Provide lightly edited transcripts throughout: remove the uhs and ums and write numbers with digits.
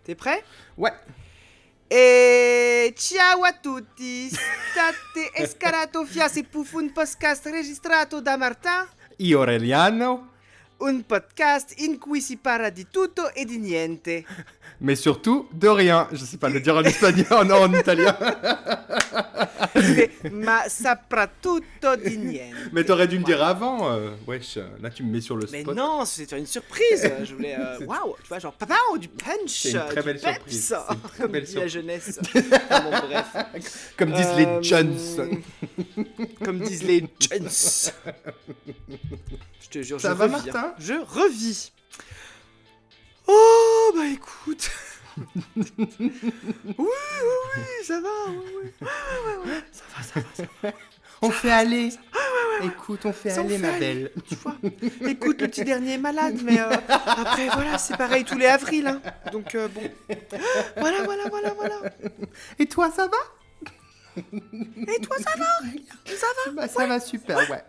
T'es prêt? Ouais. E ciao a tutti, state escalato fiasi puf un podcast registrato da Martin, Io Aureliano, un podcast in cui si parla di tutto e di niente. mais surtout de rien. Je sais pas le dire en espagnol, non en italien. Ma soprattutto di niente. Mais t'aurais dû me dire avant. Wesh, là tu me mets sur le Mais spot. non, c'était une surprise. Je voulais, waouh, tu vois, genre papa, du punch, C'est une très belle du peps, surprise. C'est une très comme belle dit la surprise. jeunesse. Enfin, bon, bref. Comme disent les Jones. Comme disent les Jones. Je te jure, Ça je va, revis. Martin Je revis. Oh, bah écoute. oui, ça va. Oui. Ouais. Ça va. On fait aller. Écoute, on fait Ça, on aller, fait ma aller, belle. Tu vois. Écoute, le petit dernier est malade, mais après, voilà, c'est pareil tous les avrils. Hein. Donc, bon. Voilà. Et toi, ça va? Et toi, ça va? Ça va? Bah, ça va super, ouais.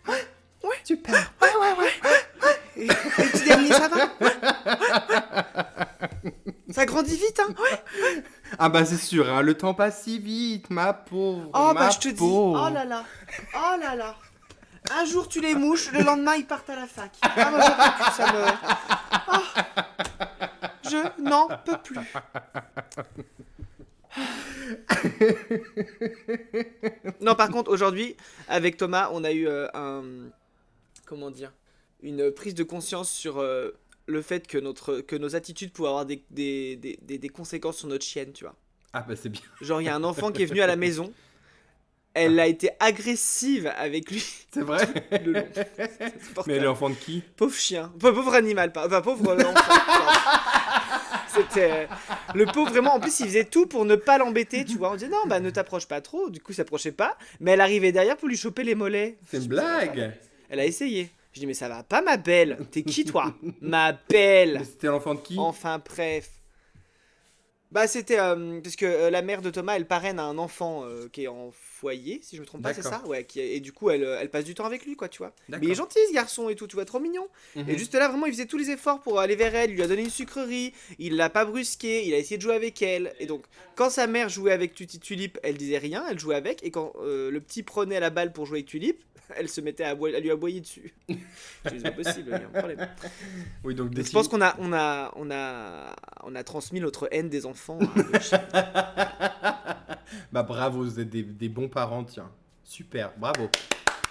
Ouais. Super. Et le petit dernier, ça va? Ça grandit vite, hein? Ouais. Ah bah c'est sûr, hein, le temps passe si vite, ma pauvre. Oh, ma bah je te dis. pauvre. Oh là là. Un jour, tu les mouches, le lendemain, ils partent à la fac. Ah, moi, j'en peux plus, ça me... Oh. Je n'en peux plus. Non, par contre, aujourd'hui, avec Thomas, on a eu une prise de conscience sur le fait que nos attitudes pouvaient avoir des conséquences sur notre chienne, tu vois. Ah bah c'est bien. Genre, il y a un enfant qui est venu à la maison, elle a été agressive avec lui. C'est vrai. Le long. Mais l'enfant de qui? Pauvre chien, pauvre animal, enfin pauvre enfant. C'était le pauvre vraiment. En plus, il faisait tout pour ne pas l'embêter, tu vois. On disait non, bah ne t'approche pas trop. Du coup, il s'approchait pas. Mais elle arrivait derrière pour lui choper les mollets. C'est une blague. Elle a essayé. Je dis mais ça va pas, ma belle. T'es qui toi? Ma belle. Mais c'était l'enfant de qui? Enfin bref. Bah c'était parce que la mère de Thomas, elle parraine à un enfant qui est en foyer, si je me trompe pas, c'est D'accord. ça? Ouais. Et du coup, elle passe du temps avec lui, quoi, tu vois. Mais il est D'accord. gentil ce garçon et tout, tu vois, trop mignon. Mhm. Et juste là, vraiment, il faisait tous les efforts pour aller vers elle. Il lui a donné une sucrerie, il l'a pas brusqué, il a essayé de jouer avec elle. Et donc, quand sa mère jouait avec Tulip, elle disait rien, elle jouait avec. Et quand le petit prenait la balle pour jouer avec Tulip, elle se mettait à lui aboyer dessus. Je dis, c'est pas possible, il y a un problème. Oui, donc Je pense qu'on a transmis notre haine des enfants. Bah bravo, vous êtes des bons parents, tiens. Super, bravo.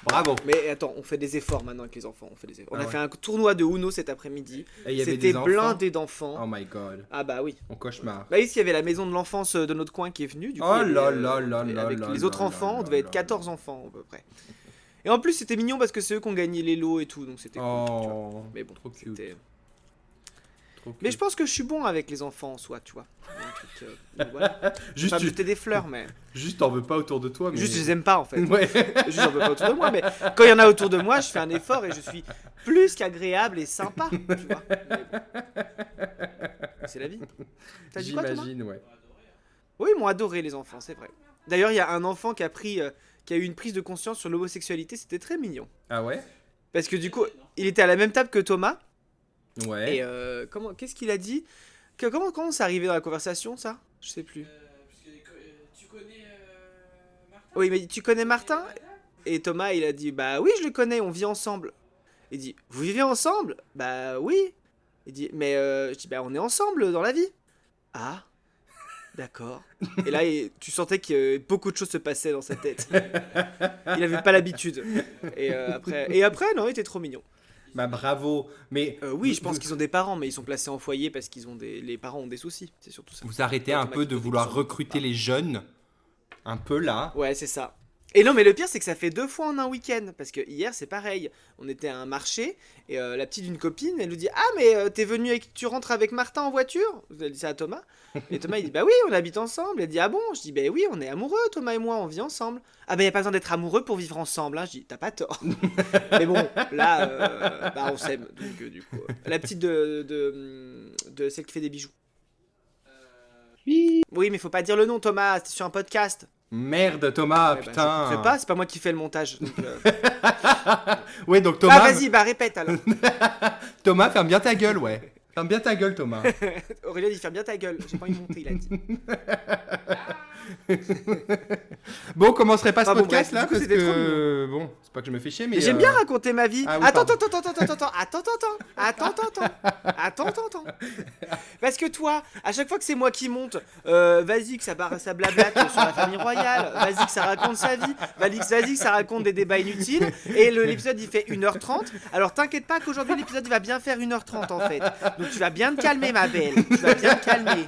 Bravo. Mais attends, on fait des efforts maintenant avec les enfants. On a ouais. fait un tournoi de Uno cet après-midi. Et il y avait C'était des enfants. blindé d'enfants. Oh my god. Ah bah oui. On cauchemar. Bah ici, il y avait la maison de l'enfance de notre coin qui est venue. Du coup, Oh il y là avait, là là avec là les là autres là enfants, là on devait être là 14 enfants à peu près. Et en plus, c'était mignon parce que c'est eux qui ont gagné les lots et tout, donc c'était cool. Tu vois. Oh. Mais bon, trop cute. c'était... Trop cute. Mais je pense que je suis bon avec les enfants en soi, tu vois. Un truc, donc voilà. Juste, Pas tu- jeter des fleurs, mais... juste t'en veux pas autour de toi. Mais... Juste, je les aime pas en fait. Ouais. Juste, j'en veux pas autour de moi, mais quand il y en a autour de moi, je fais un effort et je suis plus qu'agréable et sympa, tu vois. Mais bon. C'est la vie. T'as dit quoi, Thomas? J'imagine, ouais. Oui, ils m'ont adoré les enfants, c'est vrai. D'ailleurs, il y a un enfant qui a eu une prise de conscience sur l'homosexualité, c'était très mignon. Ah ouais? Parce que du coup, il était à la même table que Thomas. Ouais. Et qu'est-ce qu'il a dit? Comment c'est arrivé dans la conversation, ça? Je sais plus. Tu connais Martin? Oui, mais tu connais Martin? Et Thomas, il a dit, bah oui, je le connais, on vit ensemble. Il dit, vous vivez ensemble? Bah oui. Il dit, mais je dis, bah on est ensemble dans la vie. Ah, d'accord. Et là, tu sentais que beaucoup de choses se passaient dans sa tête. Il avait pas l'habitude. Et après, non, il était trop mignon. Bah bravo. Mais Oui, je pense qu'ils ont des parents, mais ils sont placés en foyer parce qu'ils ont les parents ont des soucis. C'est surtout ça. vous arrêtez un peu de vouloir recruter les jeunes. Un peu là. Ouais, c'est ça. Et non, mais le pire, c'est que ça fait 2 fois en un week-end. Parce que hier, c'est pareil. On était à un marché et la petite d'une copine, elle nous dit, ah, mais tu rentres avec Martin en voiture? Elle dit ça à Thomas. Et Thomas, il dit, bah oui, on habite ensemble. Elle dit, ah bon? Je dis, bah oui, on est amoureux, Thomas et moi, on vit ensemble. Ah, bah y a pas besoin d'être amoureux pour vivre ensemble. Hein. Je dis, t'as pas tort. Mais bon, là, bah on s'aime. Donc, du coup, la petite de celle qui fait des bijoux. Oui, mais faut pas dire le nom, Thomas, c'est sur un podcast. Merde, Thomas, Ouais, bah, putain. je fais pas, c'est pas moi qui fais le montage. Donc, Ouais, donc Thomas. Ah, vas-y, bah répète alors. Thomas, ferme bien ta gueule, ouais. Ferme bien ta gueule, Thomas. Aurélien dit ferme bien ta gueule. J'ai pas envie de monter, il a dit. Bon, on commencerait pas ce Ah bon, podcast bref, là du coup, parce c'était trop que bon, c'est pas que je me fais chier, mais Mais j'aime bien raconter ma vie. Ah oui, Attends. Parce que toi, à chaque fois que c'est moi qui monte, vas-y que ça blablate sur la famille royale, vas-y que ça raconte sa vie, vas-y que ça raconte des débats inutiles, et l'épisode il fait 1h30. Alors t'inquiète pas qu'aujourd'hui l'épisode il va bien faire 1h30 en fait. Donc tu vas bien te calmer ma belle, tu vas bien te calmer.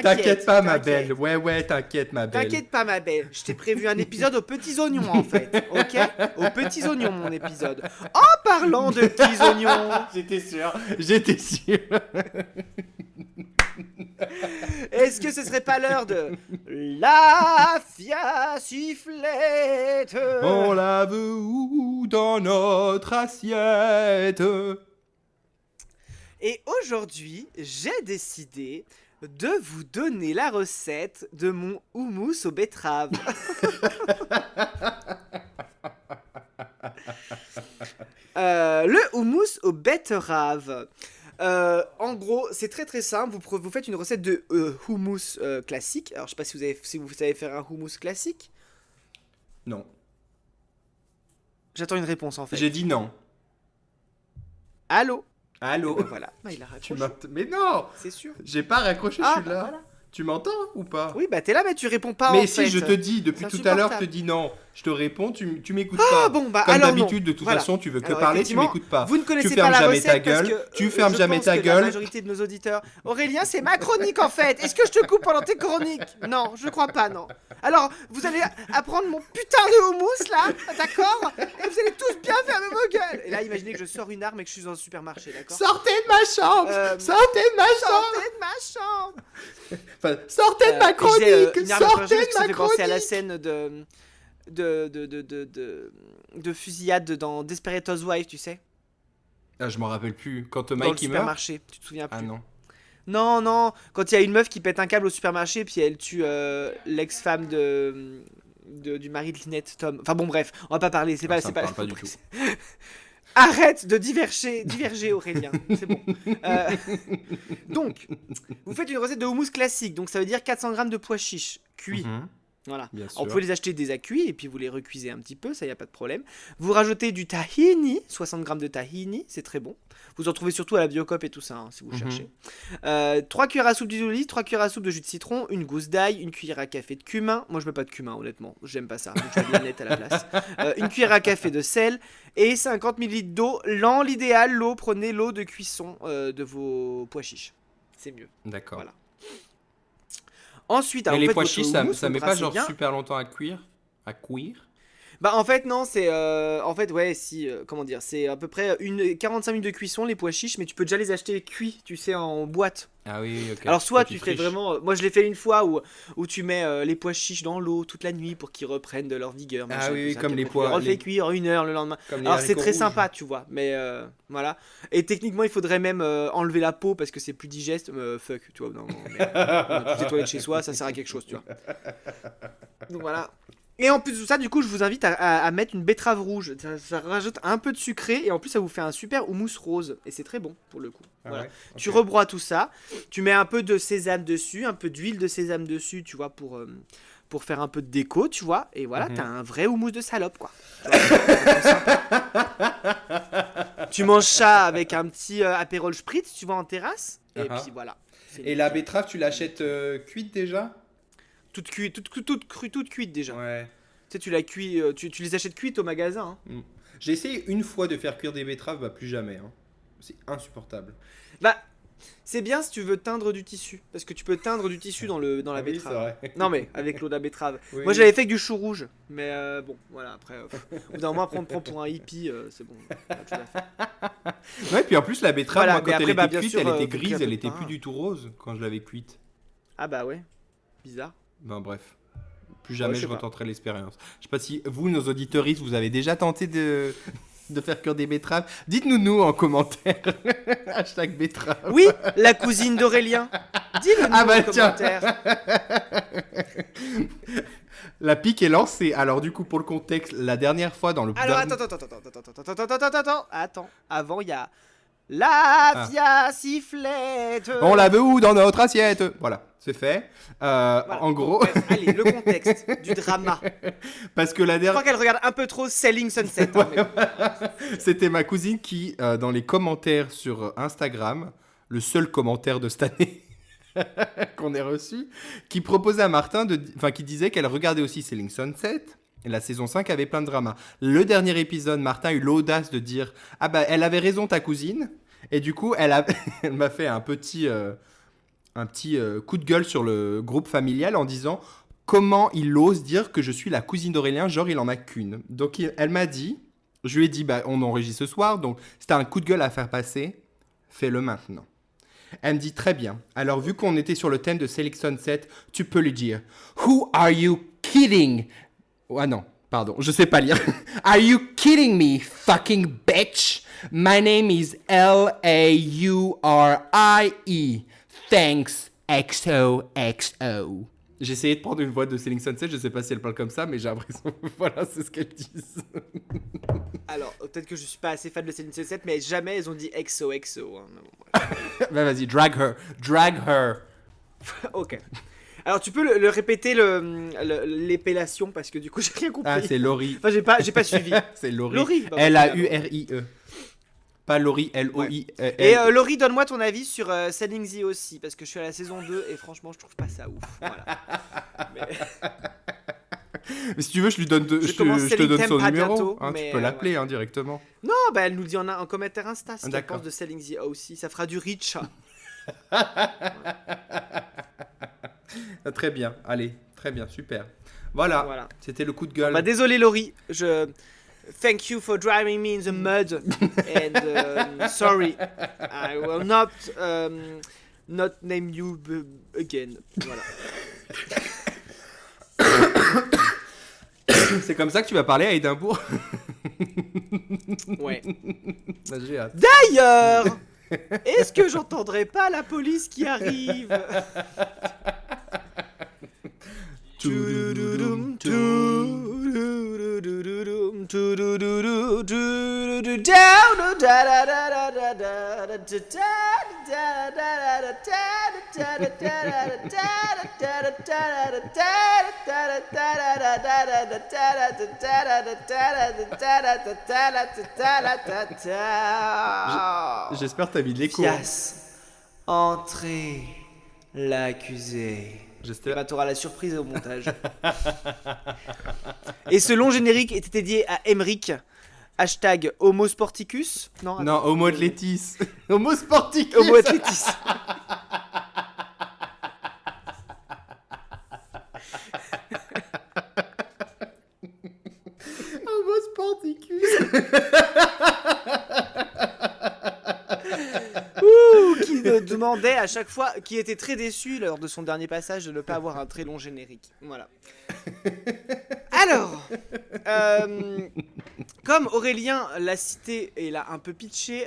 T'inquiète pas ma belle. Ouais, t'inquiète ma belle. T'inquiète pas ma belle, je t'ai prévu un épisode aux petits oignons en fait, ok? Aux petits oignons mon épisode. En parlant de petits oignons, J'étais sûr. est-ce que ce serait pas l'heure de la fiassiflette? On la veut où dans notre assiette? Et aujourd'hui, j'ai décidé de vous donner la recette de mon houmous aux betteraves. Le houmous aux betteraves. En gros, c'est très très simple. Vous faites une recette de houmous classique. Alors, je sais pas si vous savez faire un houmous classique. Non. J'attends une réponse en fait. J'ai dit non. Allô? Allô. Ben voilà, bah, il a Tu raccroché. Mais non, C'est sûr. j'ai pas raccroché, Ah, je suis bah là. voilà. Tu m'entends ou pas? Oui, bah t'es là, mais tu réponds pas Mais en si fait. je te dis depuis C'est tout à l'heure, je te insupportable. dis non. Je te réponds, tu m'écoutes Ah pas. bon, bah Comme alors non. d'habitude, de toute Voilà. façon, tu veux que Alors, parler, tu effectivement, m'écoutes pas. Vous ne connaissez Tu pas fermes la jamais recette ta gueule, parce que, tu fermes je jamais pense ta que gueule. La majorité de nos auditeurs. Aurélien, c'est ma chronique en fait. Est-ce que je te coupe pendant tes chroniques? Non, je crois pas, non. Alors, vous allez apprendre mon putain de houmous là, d'accord? Et vous allez tous bien fermer vos gueules. Et là, imaginez que je sors une arme et que je suis dans un supermarché, d'accord? Sortez de ma chambre. Sortez de ma chambre. Sortez de ma chambre. Enfin, sortez de ma Et j'ai, chronique. une arme à Sortez feu, de ça ma fait penser à la chronique. scène de fusillade dans Desperate Housewives, tu sais, Ah, je m'en rappelle plus. Quand dans le Mike il meurt. supermarché. Tu te souviens plus? Ah non. Non, quand il y a une meuf qui pète un câble au supermarché puis elle tue l'ex-femme du mari de Lynette, Tom. Enfin bon, bref, on va pas parler. C'est pas, Ça c'est me pas. parle pas du tout. Arrête de diverger Aurélien, c'est bon. Donc, vous faites une recette de houmous classique, donc ça veut dire 400 grammes de pois chiches cuits. Mhm, Voilà. bien Alors, sûr. vous pouvez les acheter déjà cuits et puis vous les recuisez un petit peu, ça y a pas de problème. Vous rajoutez du tahini, 60 grammes de tahini, c'est très bon. Vous en trouvez surtout à la Biocop et tout ça, hein, si vous Mhm. cherchez. 3 cuillères à soupe d'huile d'olive, 3 cuillères à soupe de jus de citron, une gousse d'ail, une cuillère à café de cumin. Moi, je mets pas de cumin, honnêtement, j'aime pas ça. Donc, je mets de la nette à la place. Une cuillère à café de sel et 50 ml d'eau. L'idéal, l'eau, prenez l'eau de cuisson de vos pois chiches. C'est mieux. D'accord. Voilà. Ensuite, Mais alors, les vous faites pois votre chiches, ça houmous, ça vous met pas brassez genre bien. super longtemps à cuire. À cuire. Bah en fait non, c'est en fait ouais, si comment dire, c'est à peu près 45 minutes de cuisson les pois chiches, mais tu peux déjà les acheter cuits, tu sais, en boîte. Ah oui, ok. Alors soit Toi, tu fais triches. vraiment moi je l'ai fait une fois où tu mets les pois chiches dans l'eau toute la nuit pour qu'ils reprennent de leur vigueur, Ah machin, oui, tout ça, comme puis les après, pois- tu les refais les- cuire 1 heure le lendemain. Comme les Alors c'est haricots très rouges. sympa, tu vois, mais voilà. Et techniquement il faudrait même enlever la peau parce que c'est plus digeste, fuck, tu vois, non, toutes les toilettes chez soi, ça sert à quelque chose, tu vois. Donc voilà. Et en plus de ça, du coup, je vous invite à mettre une betterave rouge. Ça rajoute un peu de sucré et en plus, ça vous fait un super houmous rose. Et c'est très bon pour le coup. Ah Voilà. ouais, Tu ok. rebroies tout ça. Tu mets un peu de sésame dessus, un peu d'huile de sésame dessus, tu vois, pour faire un peu de déco, tu vois. Et voilà, Mhm. t'as un vrai houmous de salope, quoi. Tu vois, c'est sympa. Tu manges ça avec un petit apérol spritz, tu vois, en terrasse. Et Uh-huh. puis voilà. C'est Et la nickel. betterave, tu l'achètes cuite déjà? Toute cuite, toute cuite déjà. Ouais. Tu sais, tu la cuis, tu les achètes cuites au magasin. Hein. J'ai essayé une fois de faire cuire des betteraves, bah plus jamais. Hein. C'est insupportable. Bah, c'est bien si tu veux teindre du tissu. Parce que tu peux teindre du tissu dans la Ah oui, c'est betterave. vrai. Non, mais avec l'eau de la betterave. Oui. Moi, j'avais fait avec du chou rouge. Mais bon, voilà, après, au bout d'un moment, après, on te prend pour un hippie, c'est bon. pas autre chose à faire. Ouais, puis en plus, la betterave, Voilà, moi, mais quand après, elle bah, était bien cuite, sûr, elle était faut cuire grise, un peu elle de était pain. plus du tout rose quand je l'avais cuite. Ah bah ouais, bizarre. Ben bref. Plus jamais je sais je pas. retenterai l'expérience. Je sais pas si vous, nos auditeuristes, vous avez déjà tenté de faire cuire des betteraves. Dites-nous nous en commentaire. Hashtag betterave. Oui, la cousine d'Aurélien. Dis-le nous Ah bah en tiens. commentaire. La pique est lancée. Alors du coup, pour le contexte, la dernière fois dans le... Alors, dernier- attends. Avant, il y a La Fia sifflette. On la veut où dans notre assiette? Voilà, c'est fait. Voilà. En gros, Bref, allez, le contexte du drama. parce que la Je dernière... crois qu'elle regarde un peu trop Selling Sunset. hein, mais bon. C'était ma cousine qui, dans les commentaires sur Instagram, le seul commentaire de cette année qu'on ait reçu, qui proposait à Martin, qui disait qu'elle regardait aussi Selling Sunset. Et la saison 5 avait plein de dramas. Le dernier épisode, Martin a eu l'audace de dire « Ah bah, elle avait raison, ta cousine ». Et du coup, elle elle m'a fait un petit coup de gueule sur le groupe familial en disant « Comment il ose dire que je suis la cousine d'Aurélien, genre il en a qu'une ». Donc elle m'a dit, je lui ai dit bah, « On enregistre ce soir, donc si t'as un coup de gueule à faire passer, fais-le maintenant ». Elle me dit « Très bien, alors vu qu'on était sur le thème de Selling Sunset, tu peux lui dire « Who are you kidding ?» Ah non, pardon, je sais pas lire. Are you kidding me, fucking bitch? My name is Laurie. Thanks, XOXO. J'ai essayé de prendre une voix de Selling Sunset, je sais pas si elle parle comme ça, mais j'ai l'impression voilà, c'est ce qu'elle dit. Alors, peut-être que je suis pas assez fan de Selling Sunset, mais jamais elles ont dit XOXO. Hein. Mais bon, bref. Bah vas-y, drag her. Ok. Alors, tu peux le répéter l'épellation parce que du coup, j'ai rien compris. Ah, c'est Laurie. Enfin, j'ai pas suivi. C'est Laurie. Laurie. Bah, L-A-U-R-I-E. Pas Laurie, L-O-I. Et Laurie, donne-moi ton avis sur Selling Z aussi, parce que je suis à la saison 2 et franchement, je trouve pas ça ouf. Voilà. Mais si tu veux, je lui donne, Je commence je te Selling donne son Tempa numéro. bientôt, Hein, mais, tu peux l'appeler hein, directement. Non, bah elle nous dit en commentaire Insta ce qu'elle D'accord. pense de Selling Z aussi. Ça fera du reach. Ah, très bien, allez, très bien, super. Voilà. C'était le coup de gueule. Bah désolé Laurie, thank you for driving me in the mud and sorry, I will not name you again. Voilà. C'est comme ça que tu vas parler à Édimbourg. Ouais. Bah, j'ai hâte. D'ailleurs, est-ce que j'entendrai pas la police qui arrive? J'espère que t'as mis de l'écho. Fias, entrez l'accusé. Et J'espère. bah t'auras la surprise au montage. Et ce long générique était dédié à Emric. Hashtag Homo Sporticus. Non, Non, Homo de Létis. Homo Sporticus. Homo Athletis. Homo Sporticus. Qui me demandait à chaque fois, qui était très déçu lors de son dernier passage de ne pas avoir un très long générique. Voilà. Alors, comme Aurélien l'a cité et l'a un peu pitché,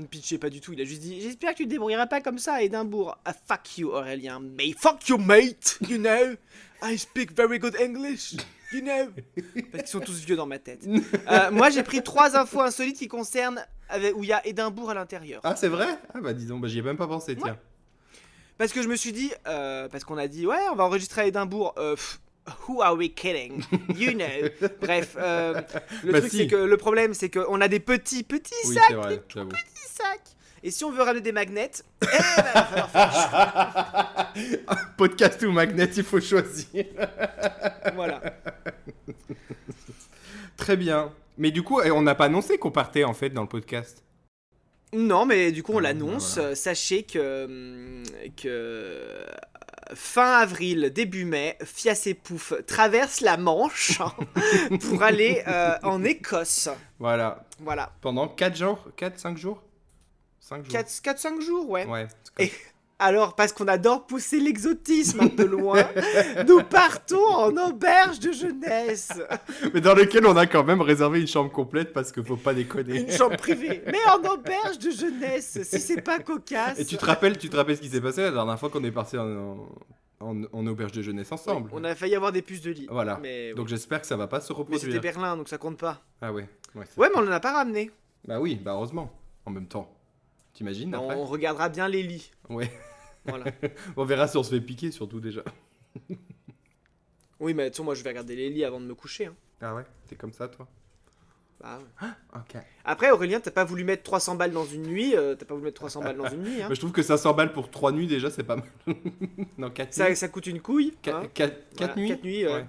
pitché pas du tout, il a juste dit j'espère que tu te débrouilleras pas comme ça à Édimbourg. Ah, fuck you Aurélien, mais fuck you mate, you know, I speak very good English. You know. Parce qu'ils sont tous vieux dans ma tête. Moi j'ai pris 3 infos insolites qui concernent où il y a Édimbourg à l'intérieur. Ah, c'est vrai? Ah, bah dis donc, bah, j'y ai même pas pensé, tiens. Ouais. Parce que je me suis dit, parce qu'on a dit, ouais, on va enregistrer à Édimbourg. Who are we kidding? You know. Bref, le Bah, truc si. c'est que le problème c'est qu'on a des petits Oui, sacs, c'est vrai, j'avoue. petits sacs. Et si on veut ramener des magnets, eh ben, il va falloir faire le choix. Podcast ou magnet, il faut choisir. Voilà. Très bien. Mais du coup, on n'a pas annoncé qu'on partait en fait dans le podcast. Non, mais du coup on l'annonce. Voilà. Sachez que fin avril, début mai, Fias et Pouf traverse la Manche pour aller en Écosse. Voilà. Voilà. Pendant 4 jours 4-5 jours 5 jours. 4-5 jours, ouais. Ouais. Et alors, parce qu'on adore pousser l'exotisme un peu loin, nous partons en auberge de jeunesse. Mais dans lequel on a quand même réservé une chambre complète parce qu'il faut pas déconner. Une chambre privée, mais en auberge de jeunesse, si c'est pas cocasse. Et tu te rappelles ce qui s'est passé la dernière fois qu'on est parti en auberge de jeunesse ensemble. On a failli avoir des puces de lit. Voilà. Mais, Donc j'espère que ça va pas se mais reproduire. c'était Berlin, donc ça compte pas. Ah ouais. Ouais, Ouais, mais on en a pas ramené. bah oui, bah heureusement. En même temps. T'imagines On après regardera bien les lits. Ouais. Voilà. On verra si on se fait piquer, surtout déjà. Oui, mais attends, moi je vais regarder les lits avant de me coucher. Hein. Ah ouais, t'es comme ça, toi. Bah, ouais. Ok. Après, Aurélien, t'as pas voulu mettre 300 balles dans une nuit. T'as pas voulu mettre 300 balles dans une nuit. Hein. Mais je trouve que 500 balles pour 3 nuits, déjà, c'est pas mal. Non, 4 nuits. Ça coûte une couille. Hein. 4 Voilà, nuits 4 nuits, Ouais.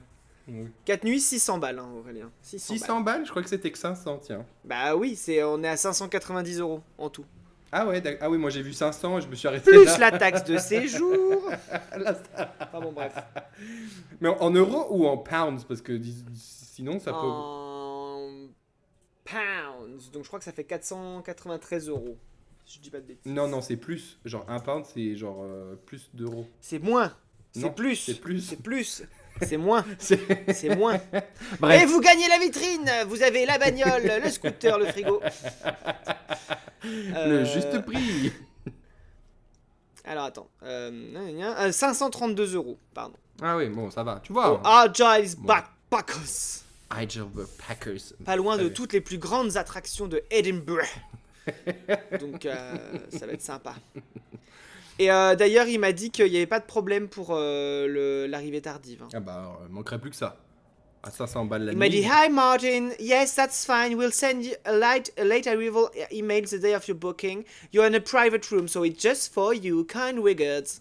Oui. 4 nuits, 600 balles, hein, Aurélien. 600 balles. Je crois que c'était que 500, tiens. Bah oui, on est à 590 € en tout. Ah ouais, ah oui, moi j'ai vu 500 et je me suis arrêté Plus là. la taxe de séjour. Là, Enfin bon, bref. Mais en euros ou en pounds? Parce que sinon, ça peut... En pounds. Donc je crois que ça fait 493 €. Si je dis pas de bêtises. Non, c'est plus. Genre, un pound, c'est genre plus d'euros. C'est moins. C'est Non, plus. c'est plus. C'est plus. C'est moins. C'est- C'est moins. Bref. Et vous gagnez la vitrine. Vous avez la bagnole, le scooter, le frigo. Le juste prix. Alors attends. 532 €. Pardon. Ah oui, bon, ça va. Tu Oh, vois. Argyle's Bon. Backpackers. Angel Packers. Pas loin de Ouais. toutes les plus grandes attractions de Edinburgh. Donc ça va être sympa. Et d'ailleurs, il m'a dit qu'il n'y avait pas de problème pour l'arrivée tardive. Hein. Ah bah, manquerait plus que ça. À 500 balles la Il m'a dit nuit. Hi Martin, yes that's fine. We'll send you a late arrival email the day of your booking. You're in a private room, so it's just for you, kind regards.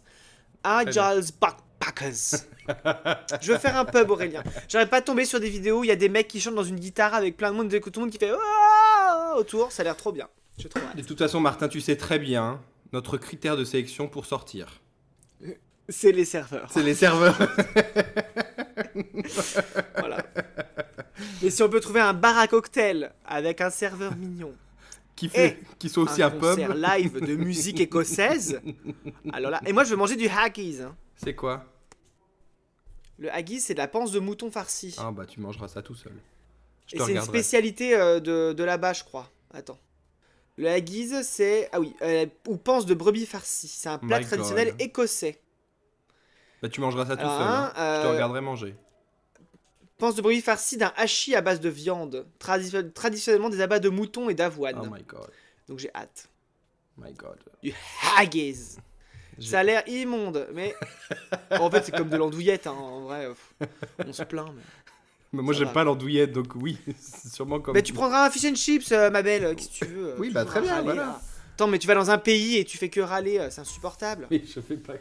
Argyle's Backpackers. Je veux faire un pub, Aurélien. J'arrête pas de tomber sur des vidéos où il y a des mecs qui chantent dans une guitare avec plein de monde, tout le monde qui fait oh autour. Ça a l'air trop bien. J'ai trop hâte. De toute façon, Martin, tu sais très bien notre critère de sélection pour sortir. C'est les serveurs. C'est les serveurs. Voilà. Et si on peut trouver un bar à cocktail avec un serveur mignon, qui soit aussi un pub. concert live de musique écossaise, alors là, et moi je veux manger du haggis. Hein. C'est quoi? Le haggis, c'est de la panse de mouton farcie. Ah bah tu mangeras ça tout seul. Je Et te c'est une regarderai. spécialité de là-bas, je crois. Attends. Le haggis, c'est ou panse de brebis farcie. C'est un plat My traditionnel God. écossais. Bah tu mangeras ça tout Alors, seul. hein, Je te regarderai manger. Panse de brebis farcie d'un hachis à base de viande, traditionnellement des abats de mouton et d'avoine. Oh my god. Donc j'ai hâte. My god. Du haggis. Ça a l'air immonde, mais en fait c'est comme de l'andouillette, hein, en vrai. On se plaint. Mais moi Ça j'aime va. pas l'andouillette, donc oui, c'est sûrement comme. Mais tu prendras un fish and chips, ma belle, qu'est-ce que tu veux. Oui, tu bah, vas très bien, râler, voilà. là. Attends, mais tu vas dans un pays et tu fais que râler, c'est insupportable. Oui, je fais pas.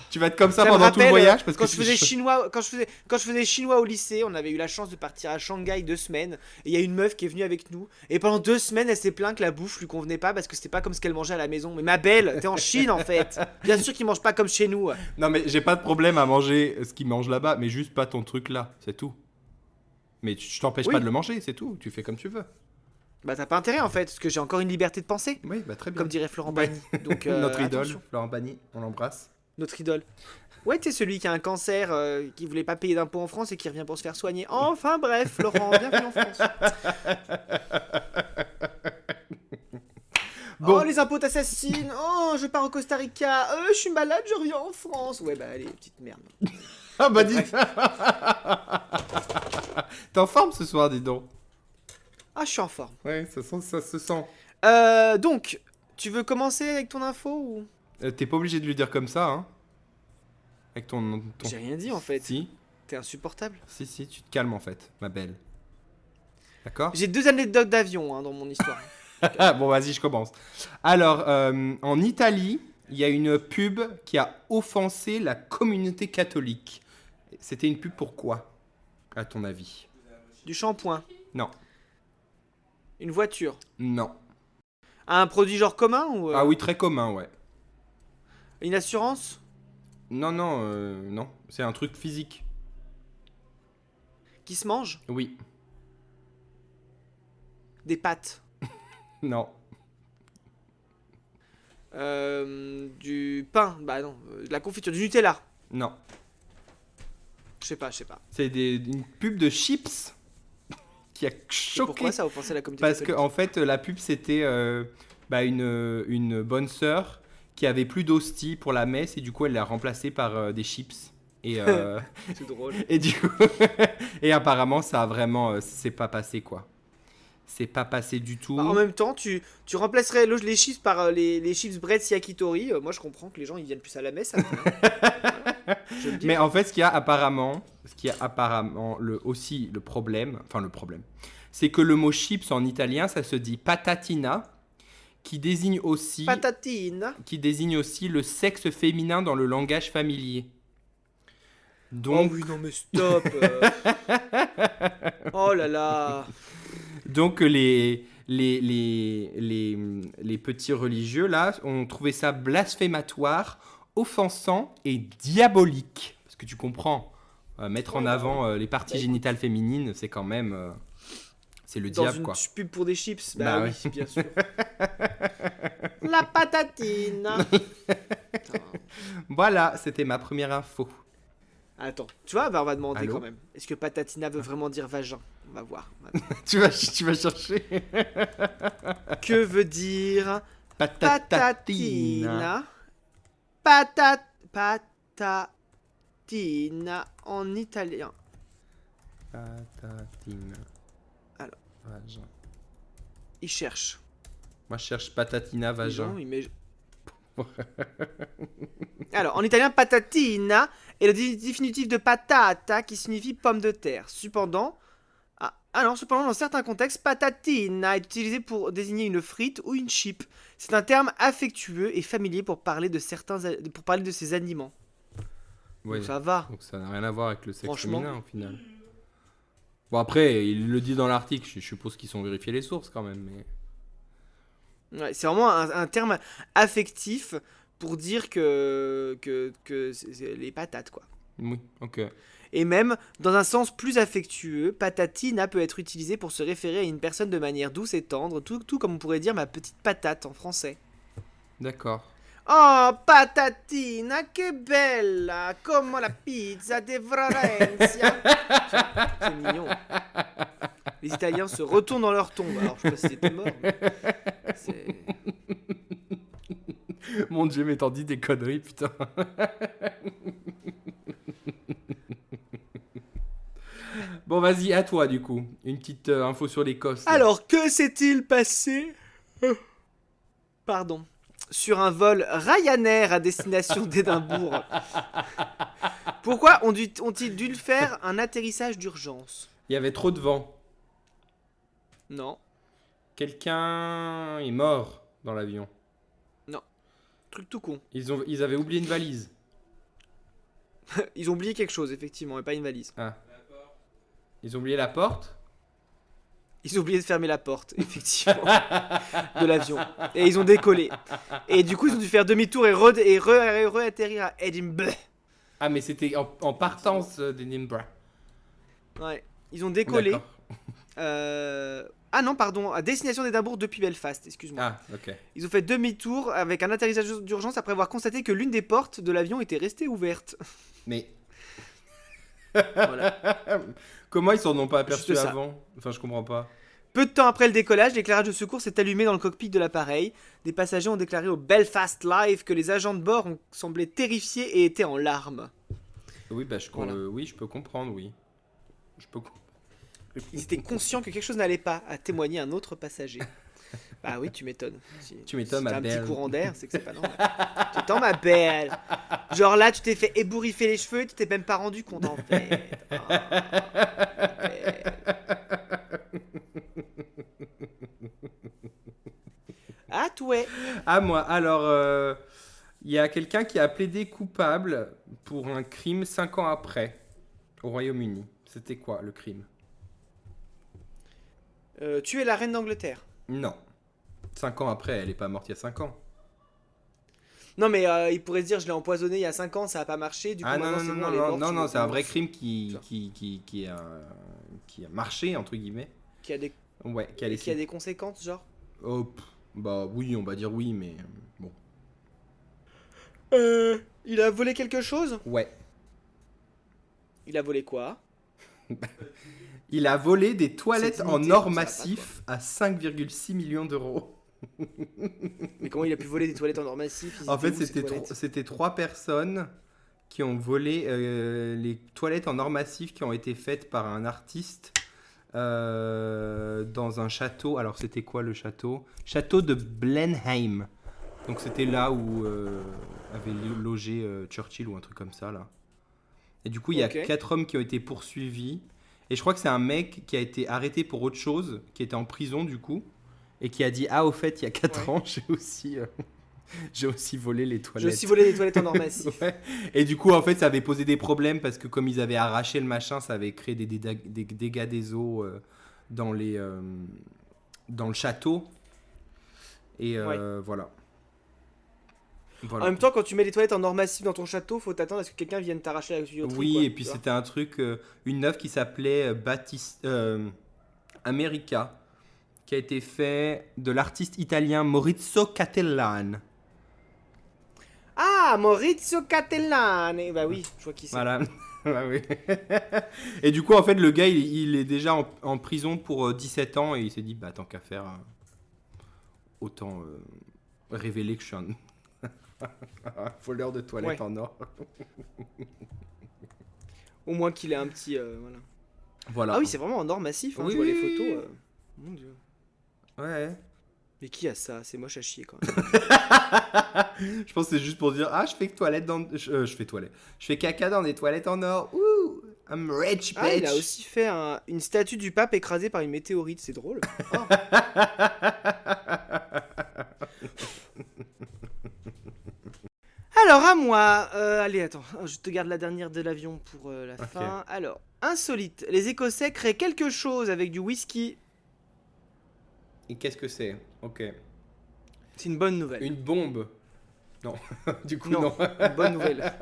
Tu vas être comme ça Ça me pendant tout le rappelle, voyage parce quand que je faisais chinois, quand je faisais chinois au lycée, on avait eu la chance de partir à Shanghai 2 semaines. Et il y a une meuf qui est venue avec nous. Et pendant 2 semaines, elle s'est plainte que la bouffe lui convenait pas parce que c'était pas comme ce qu'elle mangeait à la maison. Mais ma belle, t'es en Chine en fait. Bien sûr qu'ils mangent pas comme chez nous. Non, mais j'ai pas de problème à manger ce qu'ils mangent là-bas, mais juste pas ton truc là, c'est tout. Mais je t'empêche Oui. pas de le manger, c'est tout. Tu fais comme tu veux. Bah t'as pas intérêt en fait, parce que j'ai encore une liberté de penser, Oui, bah très bien. comme dirait Florent Ouais. Pagny. Donc Notre idole, attention. Florent Pagny, on l'embrasse. Notre idole. Ouais, t'es celui qui a un cancer, qui voulait pas payer d'impôts en France et qui revient pour se faire soigner. Enfin bref, Florent, bienvenue en France. Bon. Oh, les impôts t'assassinent. Oh, je pars au Costa Rica. Je suis malade, je reviens en France. Ouais, bah allez, petite merde. Ah bah dis. T'es en forme ce soir, dis donc. Ah, je suis en forme. Ouais, ça se sent. Donc, tu veux commencer avec ton info ou... T'es pas obligé de lui dire comme ça, hein. Avec ton... J'ai rien dit en fait. Si, T'es insupportable. si, tu te calmes en fait, ma belle. D'accord? J'ai 2 anecdotes d'avion hein, dans mon histoire. Bon, vas-y, je commence. Alors, en Italie, il y a une pub qui a offensé la communauté catholique. C'était une pub pour quoi, à ton avis? Du shampoing. Non, Une voiture. non. Un produit genre commun ou Ah oui, très commun, ouais. une assurance Non, non. C'est un truc physique. qui se mange? Oui. Des pâtes. Non. Du pain. Bah non. De la confiture. Du Nutella. Non. Je sais pas. C'est une pub de chips qui a Et choqué. pourquoi ça offensait la communauté Parce que catholique en fait, la pub c'était une bonne sœur qui avait plus d'hostie pour la messe et du coup elle l'a remplacée par des chips. Et, C'est drôle. et du coup, et apparemment ça a vraiment, c'est pas passé quoi. C'est pas passé du tout. Bah, en même temps, tu remplacerais les chips par les chips Bread Yakitori. Moi, je comprends que les gens ils viennent plus à la messe. Après, hein. Je le dis. Mais en fait, ce qui a apparemment aussi le problème, c'est que le mot chips en italien, ça se dit patatina, qui désigne aussi Patatine. le sexe féminin dans le langage familier. Oh Donc, oui, non mais stop. Oh là là. donc les petits religieux là ont trouvé ça blasphématoire, offensant et diabolique. Parce que tu comprends, mettre en avant les parties génitales féminines, c'est quand même c'est le Dans diable une quoi. pub pour des chips. Bah Bah, oui, bien sûr. La patatine. Putain. Voilà, c'était ma première info. Attends, tu vois, bah, on va demander Allô quand même. Est-ce que patatina veut vraiment dire vagin? On va voir. tu vas chercher Que veut dire patatina. patatina en italien? Patatina. Alors. Vagin. Il cherche. Moi je cherche patatina vagin. Non, il met- Alors, en italien, patatina est le définitif de patata qui signifie pomme de terre. Cependant, cependant, dans certains contextes, patatina est utilisé pour désigner une frite ou une chip. C'est un terme affectueux et familier pour parler de ces aliments. Ouais. Donc ça va. Donc ça n'a rien à voir avec le sexe Franchement. féminin au final. Bon après, il le dit dans l'article, je suppose qu'ils ont vérifié les sources quand même. Mais... Ouais, c'est vraiment un terme affectif pour dire que c'est les patates, quoi. Oui, ok. Et même, dans un sens plus affectueux, patatina peut être utilisé pour se référer à une personne de manière douce et tendre, tout comme on pourrait dire ma petite patate en français. D'accord. Oh, patatina, che bella, come la pizza de Florencia. C'est mignon. Les Italiens se retournent dans leur tombe. Alors, je sais pas si c'était mort, mais c'est... Mon Dieu, mais t'en dis des conneries, putain. Bon, vas-y, à toi du coup. Une petite info sur l'Écosse. là. Alors, que s'est-il passé Pardon. Sur un vol Ryanair à destination d'Édimbourg. Pourquoi ont-ils dû faire un atterrissage d'urgence? Il y avait trop de vent. Non. Quelqu'un est mort dans l'avion. Truc tout con. Ils avaient oublié une valise. Ils ont oublié quelque chose, effectivement, mais pas une valise. Ah. Ils ont oublié la porte. Ils ont oublié de fermer la porte, effectivement, de l'avion. Et ils ont décollé. Et du coup, ils ont dû faire demi-tour et re-atterrir à Edinburgh. Ah, mais c'était en partance d'Edinburgh. Ouais. Ils ont décollé. D'accord. Ah non, pardon, à destination d'Édimbourg depuis Belfast, excuse-moi. Ah, ok. Ils ont fait demi-tour avec un atterrissage d'urgence après avoir constaté que l'une des portes de l'avion était restée ouverte. Mais Voilà. comment ils s'en ont pas aperçus Juste ça. avant? Enfin, je comprends pas. Peu de temps après le décollage, l'éclairage de secours s'est allumé dans le cockpit de l'appareil. Des passagers ont déclaré au Belfast Live que les agents de bord ont semblé terrifiés et étaient en larmes. Oui, bah, Voilà. oui, je peux comprendre, oui. Je peux comprendre. Ils étaient conscients que quelque chose n'allait pas, a témoigné un autre passager. Bah oui, tu m'étonnes. Tu m'étonnes, si ma t'as un belle. petit courant d'air, c'est que c'est pas normal. Tu t'entends, ma belle. Genre là, tu t'es fait ébouriffer les cheveux et tu t'es même pas rendu compte en fait. Oh, ma belle. Ah, toi. Ah, moi, alors, il y a quelqu'un qui a plaidé coupable pour un crime 5 ans après, au Royaume-Uni. C'était quoi, le crime? Tu es la reine d'Angleterre. Non. 5 ans après, elle est pas morte il y a 5 ans. Non, mais il pourrait se dire, je l'ai empoisonné il y a 5 ans, ça a pas marché. Du coup, Ah non, maintenant, non, c'est non, bon, elle est non, morte, non, tu non, veux c'est un pas vrai voir. crime qui a marché, entre guillemets. Qui a des, Ouais, qui a qui a laissé... des conséquences, genre. Oh, bah oui, on va dire oui, mais bon. Il a volé quelque chose? Ouais. Il a volé quoi? Il a volé des toilettes Cette en dignité, or ça va pas, massif à 5,6 millions d'euros. Mais comment il a pu voler des toilettes en or massif? Ils En fait, étaient où, ces toilettes c'était 3 personnes qui ont volé les toilettes en or massif qui ont été faites par un artiste dans un château. Alors, c'était quoi le château? Château de Blenheim. Donc, c'était là où avait logé Churchill ou un truc comme ça, là. Et du coup, il y a Ok. 4 hommes qui ont été poursuivis. Et je crois que c'est un mec qui a été arrêté pour autre chose, qui était en prison, du coup, et qui a dit: Ah, au fait, il y a 4 Ouais. ans, j'ai aussi volé les J'ai toilettes. aussi volé des toilettes en or massif. Ouais. Et du coup, en fait, ça avait posé des problèmes parce que comme ils avaient arraché le machin, ça avait créé des dégâts des eaux dans dans le château. Et voilà. En Voilà. même temps, quand tu mets des toilettes en or massif dans ton château, faut t'attendre à ce que quelqu'un vienne t'arracher la tuyauterie. Oui, quoi, et puis tu vois. c'était un truc, une œuvre qui s'appelait America, qui a été fait de l'artiste italien Maurizio Cattelan. Ah, Maurizio Cattelan. Bah oui, je vois qui c'est. Voilà. Ouais, oui. Et du coup, en fait, le gars, il est déjà en prison pour 17 ans et il s'est dit, bah, tant qu'à faire, autant révéler que je suis un un voleur de toilettes Ouais. en or. Au moins qu'il ait un petit. Voilà. Voilà. Ah oui, c'est vraiment en or massif. Hein, Oui, je vois les oui, photos. oui. Mon dieu. Ouais. Mais qui a ça? C'est moche à chier quand même. Je pense que c'est juste pour dire, ah, je fais toilette dans, je fais toilette, je fais caca dans des toilettes en or. Ouh, I'm rich, bitch. Ah, il a aussi fait une statue du pape écrasée par une météorite. C'est drôle. Ah. Alors à moi, allez attends, je te garde la dernière de l'avion pour la fin. Alors, insolite, les Écossais créent quelque chose avec du whisky. Et qu'est-ce que c'est? Ok. C'est une bonne nouvelle. Une bombe. Non, du coup Non, non. une bonne nouvelle.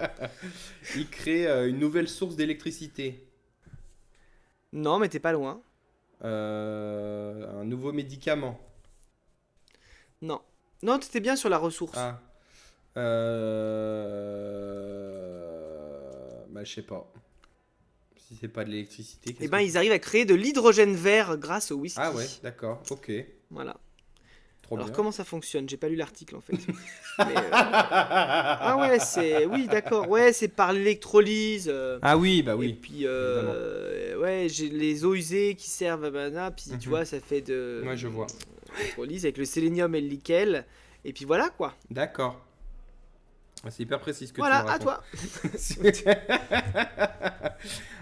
Il crée une nouvelle source d'électricité. Non, mais t'es pas loin. Un nouveau médicament. Non. Non, t'étais bien sur la ressource. Ah. Bah, je sais pas. Si c'est pas de l'électricité, Eh qu'est-ce ben, que... ils arrivent à créer de l'hydrogène vert grâce au whisky. Ah ouais, d'accord, ok. Voilà. Trop Alors bien. comment ça fonctionne? J'ai pas lu l'article en fait. Mais, ah ouais, c'est... Oui, d'accord. Ouais, c'est par l'électrolyse. Ah oui, bah Et oui. puis, ouais, j'ai les eaux usées qui servent à banana. Puis tu Mhm. vois, ça fait de... Ouais, je vois. L'électrolyse avec le sélénium et le nickel. Et puis voilà quoi. D'accord. Ah, c'est hyper précis ce que Voilà, tu me à racontes. toi.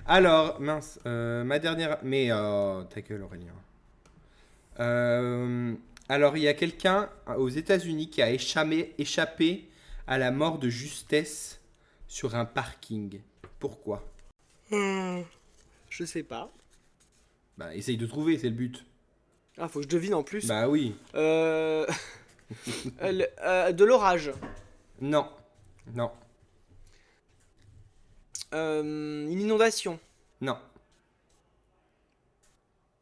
Alors, mince, ma dernière... Mais, ta gueule Aurélien. Alors, il y a quelqu'un aux États-Unis qui a échappé à la mort de justesse sur un parking. Pourquoi? Je sais pas. Bah, essaye de trouver, c'est le but. Ah, faut que je devine en plus. Bah oui. De l'orage. Non. Non. Une inondation. Non.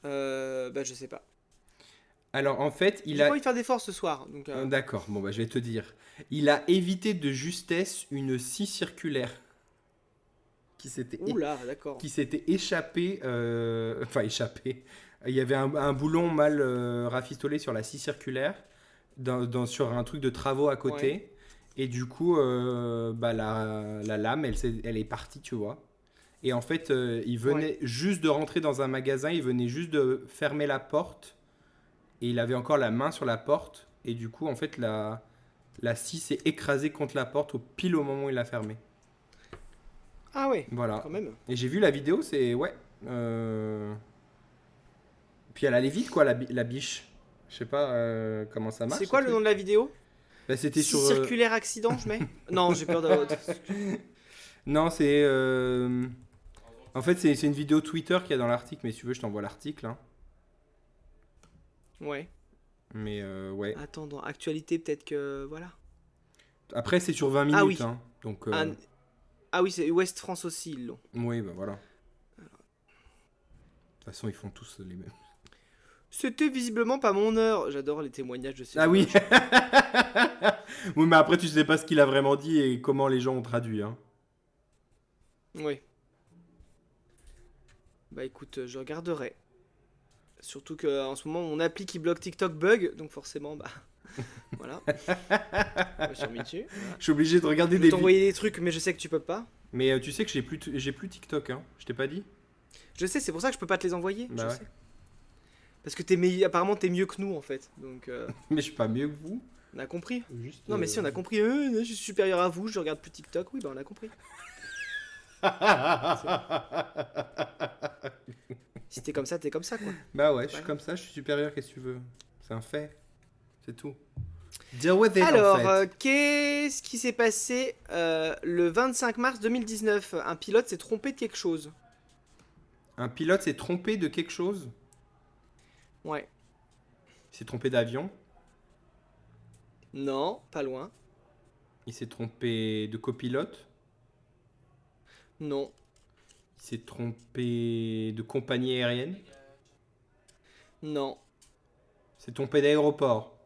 Bah je sais pas. Alors, en fait, il J'ai a... pas envie de faire d'efforts ce soir. Donc, D'accord, bon, bah, je vais te dire. Il a évité de justesse une scie circulaire qui s'était Oula, d'accord. qui s'était échappé, enfin échappé. Il y avait un boulon mal rafistolé sur la scie circulaire, sur un truc de travaux à côté. Ouais. Et du coup, bah, la lame, elle est partie, tu vois. Et en fait, il venait juste de rentrer dans un magasin, il venait juste de fermer la porte. Et il avait encore la main sur la porte. Et du coup, en fait, la scie s'est écrasée contre la porte pile au moment où il l'a fermée. Ah ouais, Voilà. quand même. Et j'ai vu la vidéo, c'est... Ouais. Puis elle allait vite, quoi, la biche. Je sais pas comment ça marche. C'est quoi ce le nom truc. de la vidéo? Bah, c'était Si sur... circulaire accident, je mets? Non, j'ai peur d'avoir... Non, c'est... En fait, c'est une vidéo Twitter qu'il y a dans l'article. Mais si tu veux, je t'envoie l'article. Hein. Ouais. Mais ouais. Attends, dans actualité, peut-être que... Voilà. Après, c'est sur 20 minutes. Ah oui. Hein. Donc, Ah oui, c'est Ouest France aussi, ils l'ont. oui, bah voilà. De toute façon, ils font tous les mêmes. C'était visiblement pas mon heure. J'adore les témoignages de ces Ah gens. oui. Oui, mais après, tu sais pas ce qu'il a vraiment dit et comment les gens ont traduit. Hein. Oui. Bah écoute, je regarderai. Surtout qu'en ce moment, mon appli qui bloque TikTok bug, donc forcément, bah... voilà. Je me suis remis dessus. Voilà. Je suis obligé de regarder Je des vais vidéos. t'envoyer des trucs, mais je sais que tu peux pas. Mais tu sais que j'ai plus TikTok, hein. Je t'ai pas dit? Je sais, c'est pour ça que je peux pas te les envoyer. Bah je ouais. sais. Parce que apparemment t'es mieux que nous en fait. Donc Mais je suis pas mieux que vous. on a compris. Juste, Non mais si on a compris, je suis supérieur à vous, je regarde plus TikTok, oui bah on a compris. Si t'es comme ça, t'es comme ça quoi. Bah ouais, je suis Ouais. comme ça, je suis supérieur, qu'est-ce que tu veux? C'est un fait. C'est tout. Deal with it, Alors, en fait. qu'est-ce qui s'est passé le 25 mars 2019? Un pilote s'est trompé de quelque chose. Un pilote s'est trompé de quelque chose. Ouais. Il s'est trompé d'avion. Non, pas loin. Il s'est trompé de copilote. Non. Il s'est trompé de compagnie aérienne. Non. Il s'est trompé d'aéroport.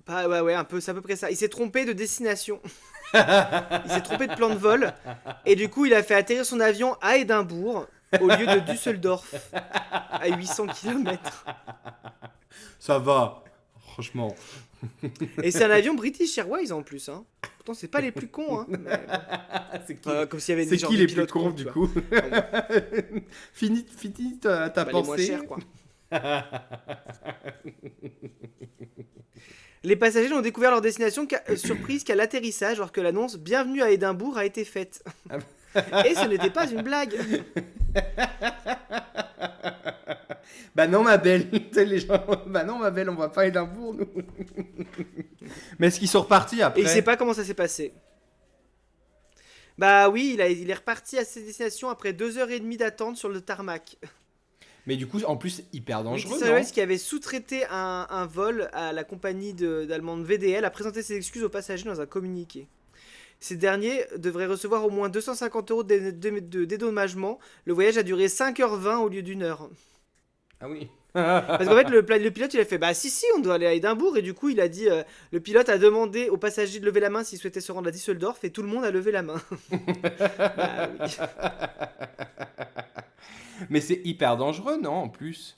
Pas, ouais, un peu, c'est à peu près ça. Il s'est trompé de destination. Il s'est trompé de plan de vol. Et du coup, il a fait atterrir son avion à Édimbourg au lieu de Düsseldorf, à 800 km. Ça va, franchement. Et c'est un avion British Airways en plus. Hein. Pourtant, c'est pas les plus cons. Hein. Mais bon. C'est qui, Comme s'il y avait c'est des gens qui de les plus pilotes cons cons, du tu vois. coup? Enfin, bon, Fini ta bah, les moins pensée. chers, quoi. Les passagers n'ont découvert leur destination surprise qu'à l'atterrissage, alors que l'annonce "Bienvenue à Édimbourg" a été faite. Et ce n'était pas une blague. Bah non ma belle, Tu sais, les gens, bah non ma belle, on va pas à Édimbourg nous. Mais est-ce qu'ils sont repartis après? Et il sait pas comment ça s'est passé. Bah oui, il est reparti à ses destinations après 2h30 d'attente sur le tarmac. Mais du coup, en plus, hyper dangereux, British non? Airways, qui avait sous-traité un vol à la compagnie d'allemande VDL, a présenté ses excuses aux passagers dans un communiqué. Ces derniers devraient recevoir au moins 250 € de dédommagement. Le voyage a duré 5h20 au lieu d'1 heure. Ah oui. Parce qu'en fait, le pilote, il a fait "Bah si, on doit aller à Édimbourg." Et du coup, il a dit le pilote a demandé aux passagers de lever la main s'ils souhaitaient se rendre à Düsseldorf. Et tout le monde a levé la main. Bah oui. Mais c'est hyper dangereux, non, en plus?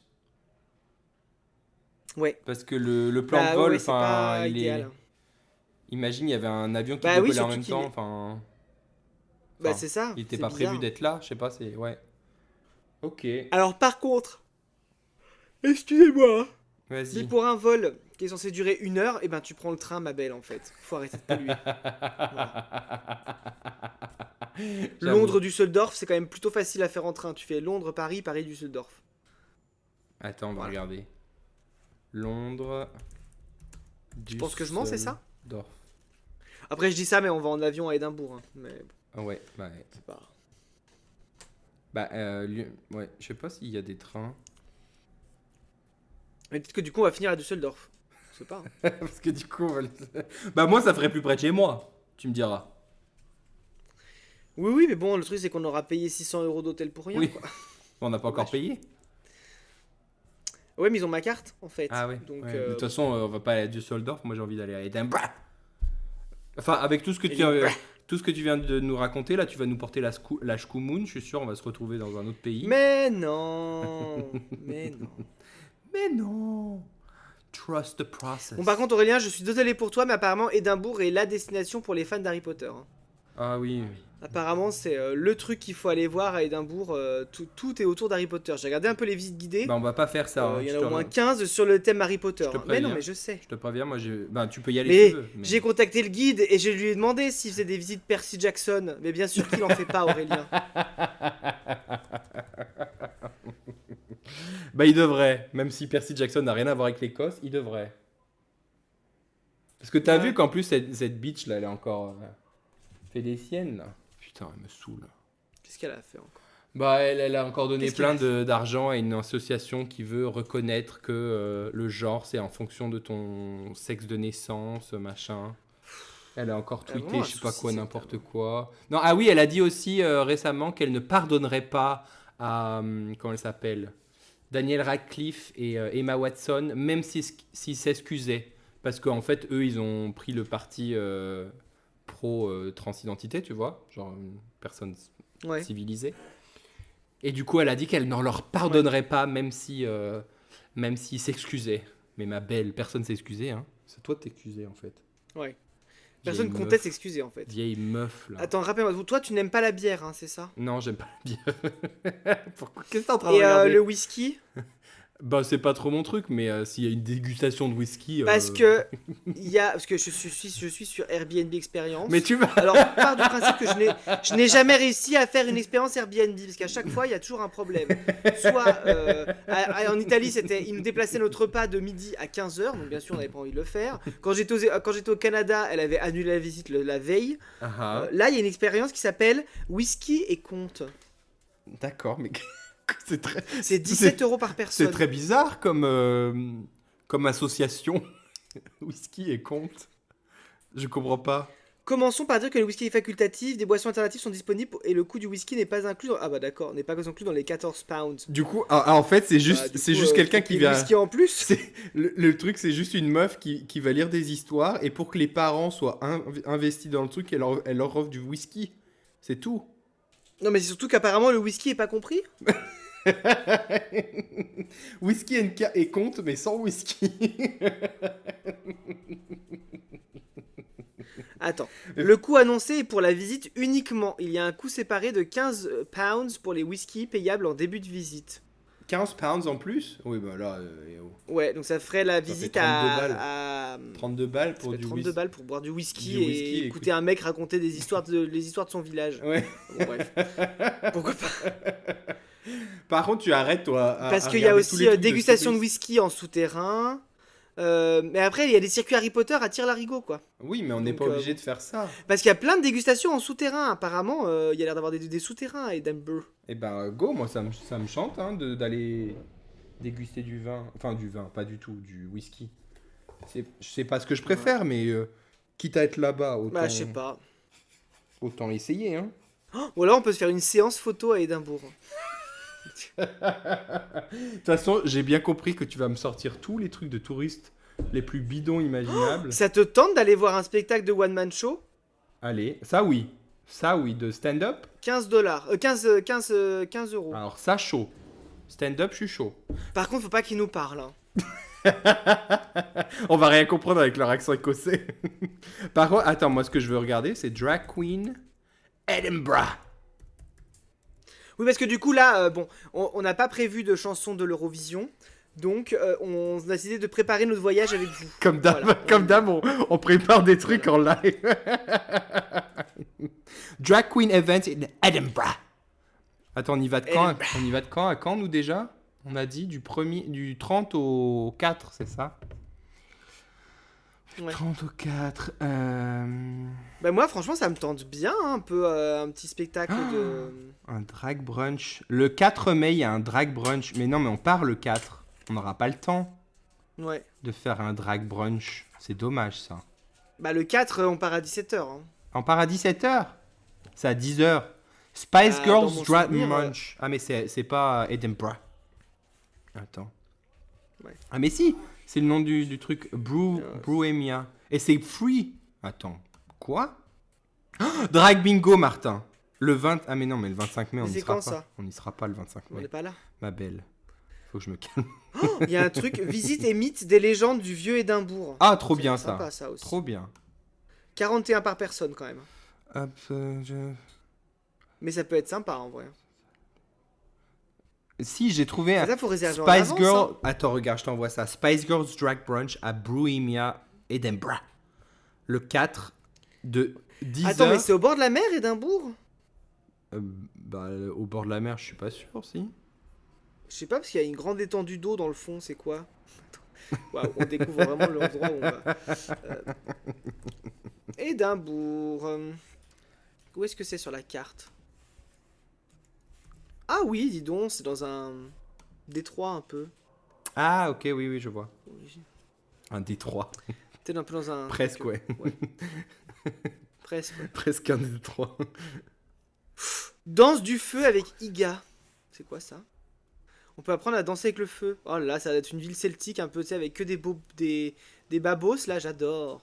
Ouais. Parce que le plan Bah de vol, ouais, c'est enfin, pas il idéal. est... Imagine, il y avait un avion qui Bah oui, décollait en surtout même qu'il temps, est- enfin... Bah Enfin, c'est ça. il était c'est pas bizarre. prévu d'être là, je sais pas, c'est... Ouais. Ok, Alors par contre, excusez-moi, hein, mais vas-y. pour un vol qui est censé durer 1 heure, et ben tu prends le train, ma belle, en fait. Faut arrêter de polluer. J'avoue. Londres-Düsseldorf, c'est quand même plutôt facile à faire en train. Tu fais Londres-Paris, Paris-Düsseldorf. Attends, on va Voilà. regarder. Londres... Tu penses que je mens, c'est ça? Düsseldorf. Après, je dis ça, mais on va en avion à Édimbourg. Hein. Mais bon, Ah ouais, bah... c'est pas... Bah, ouais, je sais pas s'il y a des trains. Mais peut-être que du coup, on va finir à Düsseldorf. Je sais pas. Hein. Parce que du coup, bah moi, ça ferait plus près de chez moi, tu me diras. Oui, mais bon, le truc, c'est qu'on aura payé 600 € d'hôtel pour rien. Oui. Quoi. On n'a pas encore Dommage. payé. Ouais, mais ils ont ma carte, en fait. Ah ouais. Donc, Ouais. De toute façon, on va pas aller à Düsseldorf. Moi, j'ai envie d'aller à Édimbourg. Enfin, avec tout ce que tout ce que tu viens de nous raconter, là, tu vas nous porter la Shkumun. Je suis sûr, on va se retrouver dans un autre pays. Mais non. Mais non. Mais non. Trust the process. Bon, par contre, Aurélien, je suis désolé pour toi, mais apparemment, Édimbourg est la destination pour les fans d'Harry Potter. Hein. Ah oui. Apparemment, c'est le truc qu'il faut aller voir à Édimbourg. Tout est autour d'Harry Potter. J'ai regardé un peu les visites guidées. Bah, on va pas faire ça. hein, Il y je en a te au moins re- 15 sur le thème Harry Potter. Je te hein. Mais non, préviens. mais je sais. Je te préviens, moi, bah, tu peux y aller Mais si tu veux. mais- j'ai contacté le guide et je lui ai demandé s'il faisait des visites Percy Jackson. Mais bien sûr qu'il en fait pas, Aurélien. Bah, il devrait. Même si Percy Jackson n'a rien à voir avec l'Écosse, il devrait. Parce que t'as Ouais. vu qu'en plus, cette bitch, là, elle est encore fait des siennes, là. Putain, elle me saoule. Qu'est-ce qu'elle a fait encore? Bah, elle a encore donné Qu'est-ce plein qu'elle d'argent à une association qui veut reconnaître que le genre, c'est en fonction de ton sexe de naissance, machin. Elle a encore Elle a tweeté, vraiment un je sais pas souci, quoi, cette n'importe dame. quoi. Non, ah oui, elle a dit aussi récemment qu'elle ne pardonnerait pas à, comment elle s'appelle, Daniel Radcliffe et Emma Watson, même s'ils s'excusaient. Parce qu'en fait, eux, ils ont pris le parti pro-transidentité, tu vois, genre une personne Ouais. civilisée. Et du coup, elle a dit qu'elle ne leur pardonnerait pas, même s'ils s'excusaient. Mais ma belle, personne s'est excusé, hein. C'est toi de t'excuser, en fait. Ouais. Personne Vieille comptait meuf. s'excuser en fait. Vieille meuf, là. Attends, rappelle-moi, toi tu n'aimes pas la bière, hein, c'est ça? Non, j'aime pas la bière. Pourquoi Qu'est-ce que t'es en train de Et regarder le whisky? Bah, c'est pas trop mon truc, mais s'il y a une dégustation de whisky. Parce que parce que je suis sur Airbnb Experience. Mais tu vas. Alors, part du principe que je n'ai jamais réussi à faire une expérience Airbnb, parce qu'à chaque fois, il y a toujours un problème. Soit, en Italie, ils nous déplaçaient notre repas de midi à 15h, donc bien sûr, on n'avait pas envie de le faire. Quand j'étais au Canada, elle avait annulé la visite la veille. Là, il y a une expérience qui s'appelle Whisky et Compte. D'accord, mais C'est 17 € par personne. c'est très bizarre comme association. Whisky et compte. Je comprends pas. Commençons par dire que le whisky est facultatif, des boissons alternatives sont disponibles et le coût du whisky n'est pas inclus dans... Ah bah d'accord, n'est pas inclus dans les 14 pounds. Du coup, en fait, c'est juste, quelqu'un qui vient. Whisky en plus. Le truc, c'est juste une meuf qui va lire des histoires et pour que les parents soient investis dans le truc, elle leur offre du whisky. C'est tout. Non mais c'est surtout qu'apparemment le whisky est pas compris. Whisky et compte, mais sans whisky. Attends, le coût annoncé est pour la visite uniquement. Il y a un coût séparé de 15 pounds pour les whiskies payables en début de visite. 15 pounds en plus? Oui, bah là. Ouais, donc ça ferait la visite fait 32 balles. à 32 balles pour du 32 whisky. balles pour boire du whisky Du whisky, et écouter un mec raconter les histoires de son village. Ouais. Bon, bref. Pourquoi pas? Par contre, tu arrêtes, toi. Parce qu'il y a aussi dégustation de whisky en souterrain. Mais après, il y a des circuits Harry Potter à tire-larigot, quoi. Oui, mais on n'est pas obligé de faire ça. Parce qu'il y a plein de dégustations en souterrain. Apparemment, il y a l'air d'avoir des souterrains à Edinburgh. Eh ben, go, moi, ça me chante d'aller déguster du vin. Enfin, du vin, pas du tout, du whisky. Je sais pas ce que je préfère, mais quitte à être là-bas, autant, Bah, je sais pas. autant essayer, hein. Ou alors, on peut se faire une séance photo à Édimbourg. De toute façon, j'ai bien compris que tu vas me sortir tous les trucs de touristes les plus bidons imaginables. Ça te tente d'aller voir un spectacle de one-man show? Allez, ça oui, de stand-up. 15 dollars. 15 euros. Alors ça, chaud. Stand-up, je suis chaud. Par contre, faut pas qu'ils nous parlent. Hein. On va rien comprendre avec leur accent écossais. Par contre, attends, moi ce que je veux regarder, c'est Drag Queen Edinburgh. Oui, parce que du coup, là, bon, on n'a pas prévu de chanson de l'Eurovision. Donc, on a décidé de préparer notre voyage avec vous. Comme d'hab, on prépare des trucs en live. Drag Queen Event in Edinburgh. Attends, on y va de quand? On y va de quand à quand, nous, déjà? On a dit du 30 au 4, c'est ça? Ouais. 30 au 4. Bah moi, franchement, ça me tente bien, hein, un peu un petit spectacle de... Un drag brunch. Le 4 mai, il y a un drag brunch. Mais non, mais on part le 4. On n'aura pas le temps de faire un drag brunch. C'est dommage, ça. Bah le 4, on part à 17h. Hein. On part à 17h? C'est à 10h. Spice Girls Drag Brunch. Ah, mais c'est pas Edinburgh. Attends. Ouais. Ah, mais si! C'est le nom du truc. Brewemia. Et c'est free. Attends. Quoi? Drag bingo, Martin. Le 20... Ah, mais non, mais le 25 mai, on n'y sera pas. Ça on n'y sera pas le 25 mai. On n'est pas là. Ma belle. Faut que je me calme. Il y a un truc, visite et mythe des légendes du vieux Édimbourg. Ah, trop bien ça. Sympa, ça aussi. Trop bien. 41 par personne quand même. Hop, Mais ça peut être sympa en vrai. Si, j'ai trouvé un ça, faut réserver Spice en avance, Girl. hein. Attends, regarde, je t'envoie ça. Spice Girls Drag Brunch à Brewemia, Edinburgh. Le 4 de 10h. Attends, mais c'est au bord de la mer, Édimbourg? Bah, au bord de la mer, je suis pas sûr, si. Je sais pas, parce qu'il y a une grande étendue d'eau dans le fond, c'est quoi? Waouh, on découvre vraiment l'endroit où on va. Édimbourg. Où est-ce que c'est sur la carte? Ah oui, dis donc, c'est dans un détroit un peu. Ah, ok, oui, je vois. Un détroit. T'es un peu dans un... Presque, ouais. Presque. Ouais. Presque un détroit. Danse du feu avec Iga. C'est quoi ça? On peut apprendre à danser avec le feu. Oh là là, ça va être une ville celtique un peu, tu sais, avec que des babos, là, j'adore.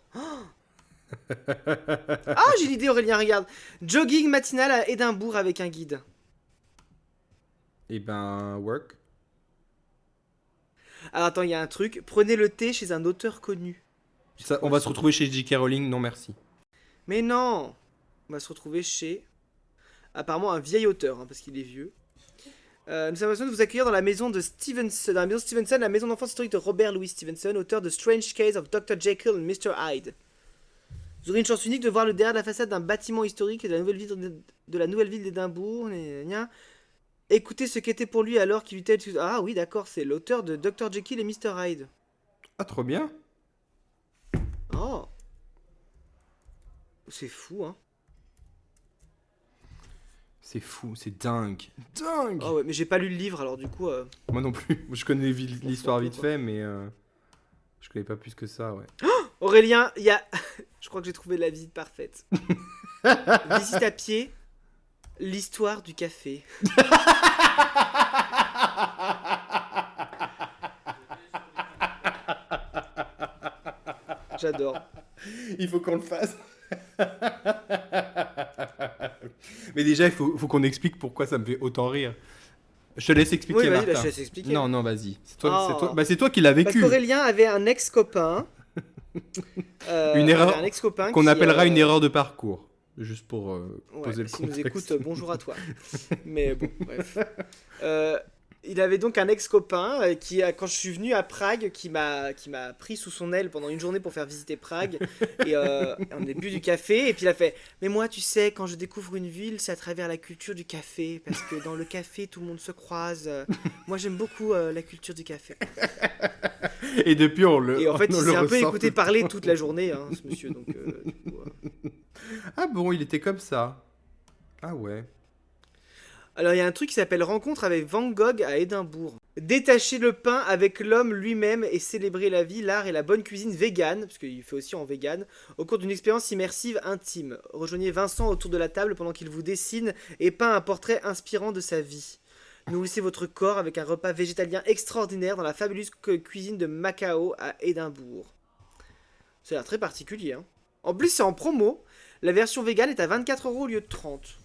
Ah, j'ai l'idée, Aurélien, regarde. Jogging matinal à Édimbourg avec un guide. Eh ben, work. Alors attends, il y a un truc. Prenez le thé chez un auteur connu. Ça, on va se retrouver chez J.K. Rowling, non merci. Mais non. On va se retrouver chez... apparemment un vieil auteur, hein, parce qu'il est vieux. Nous sommes heureux de vous accueillir dans la maison de Stevenson, la maison d'enfance historique de Robert Louis Stevenson, auteur de Strange Case of Dr. Jekyll and Mr. Hyde. Vous aurez une chance unique de voir le derrière de la façade d'un bâtiment historique de la nouvelle ville d'Édimbourg. Écoutez ce qu'était pour lui alors qu'il était... Ah oui, d'accord, c'est l'auteur de Dr. Jekyll et Mr. Hyde. Ah, trop bien. Oh. C'est fou, hein. C'est fou, c'est dingue. Dingue. Oh ouais, mais j'ai pas lu le livre, alors du coup... Moi non plus. Je connais l'histoire vite fait, mais je connais pas plus que ça, ouais. Aurélien, il y a... Je crois que j'ai trouvé la visite parfaite. Visite à pied, l'histoire du café. J'adore. Il faut qu'on le fasse. Mais déjà, il faut qu'on explique pourquoi ça me fait autant rire. Je te laisse expliquer, Oui, vas-y, Martin. je te laisse expliquer. Non, non, vas-y. C'est toi, Oh. c'est toi qui l'as Parce vécu. qu'Aurélien avait un ex-copain. Une erreur avait un ex-copain qu'on qui, appellera une erreur de parcours. Juste pour Ouais, poser le s'il nous contexte. écoute, bonjour à toi. Mais bon, bref. Il avait donc un ex-copain qui, quand je suis venu à Prague, qui m'a pris sous son aile pendant une journée pour faire visiter Prague. Et on a bu du café. Et puis il a fait, mais moi, tu sais, quand je découvre une ville, c'est à travers la culture du café. Parce que dans le café, tout le monde se croise. Moi, j'aime beaucoup la culture du café. Et depuis, on le Et en fait, on il le s'est un peu ressent écouté tout- parler toute la journée, hein, ce monsieur. Donc, du coup, Ah bon, il était comme ça. Ah ouais. Alors, il y a un truc qui s'appelle Rencontre avec Van Gogh à Édimbourg. Détacher le pain avec l'homme lui-même et célébrer la vie, l'art et la bonne cuisine végane, parce qu'il fait aussi en vegan, au cours d'une expérience immersive intime. Rejoignez Vincent autour de la table pendant qu'il vous dessine et peint un portrait inspirant de sa vie. Nourrissez votre corps avec un repas végétalien extraordinaire dans la fabuleuse cuisine de Macao à Édimbourg. Ça a l'air très particulier, hein. En plus, c'est en promo. La version vegan est à 24 € au lieu de 30.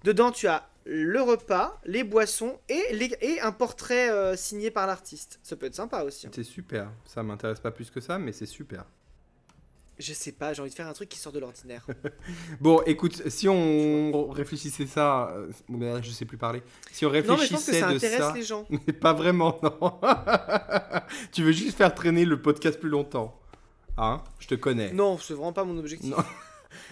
Dedans, tu as le repas, les boissons et un portrait signé par l'artiste. Ça peut être sympa aussi, hein. C'est super. Ça m'intéresse pas plus que ça, mais c'est super. Je sais pas, j'ai envie de faire un truc qui sort de l'ordinaire. Bon, écoute, si on réfléchissait ça... je sais plus parler. Si on Non, mais je pense que réfléchissait ça de intéresse ça... les gens. Mais pas vraiment, non. Tu veux juste faire traîner le podcast plus longtemps. Hein? Je te connais. Non, c'est vraiment pas mon objectif. Non.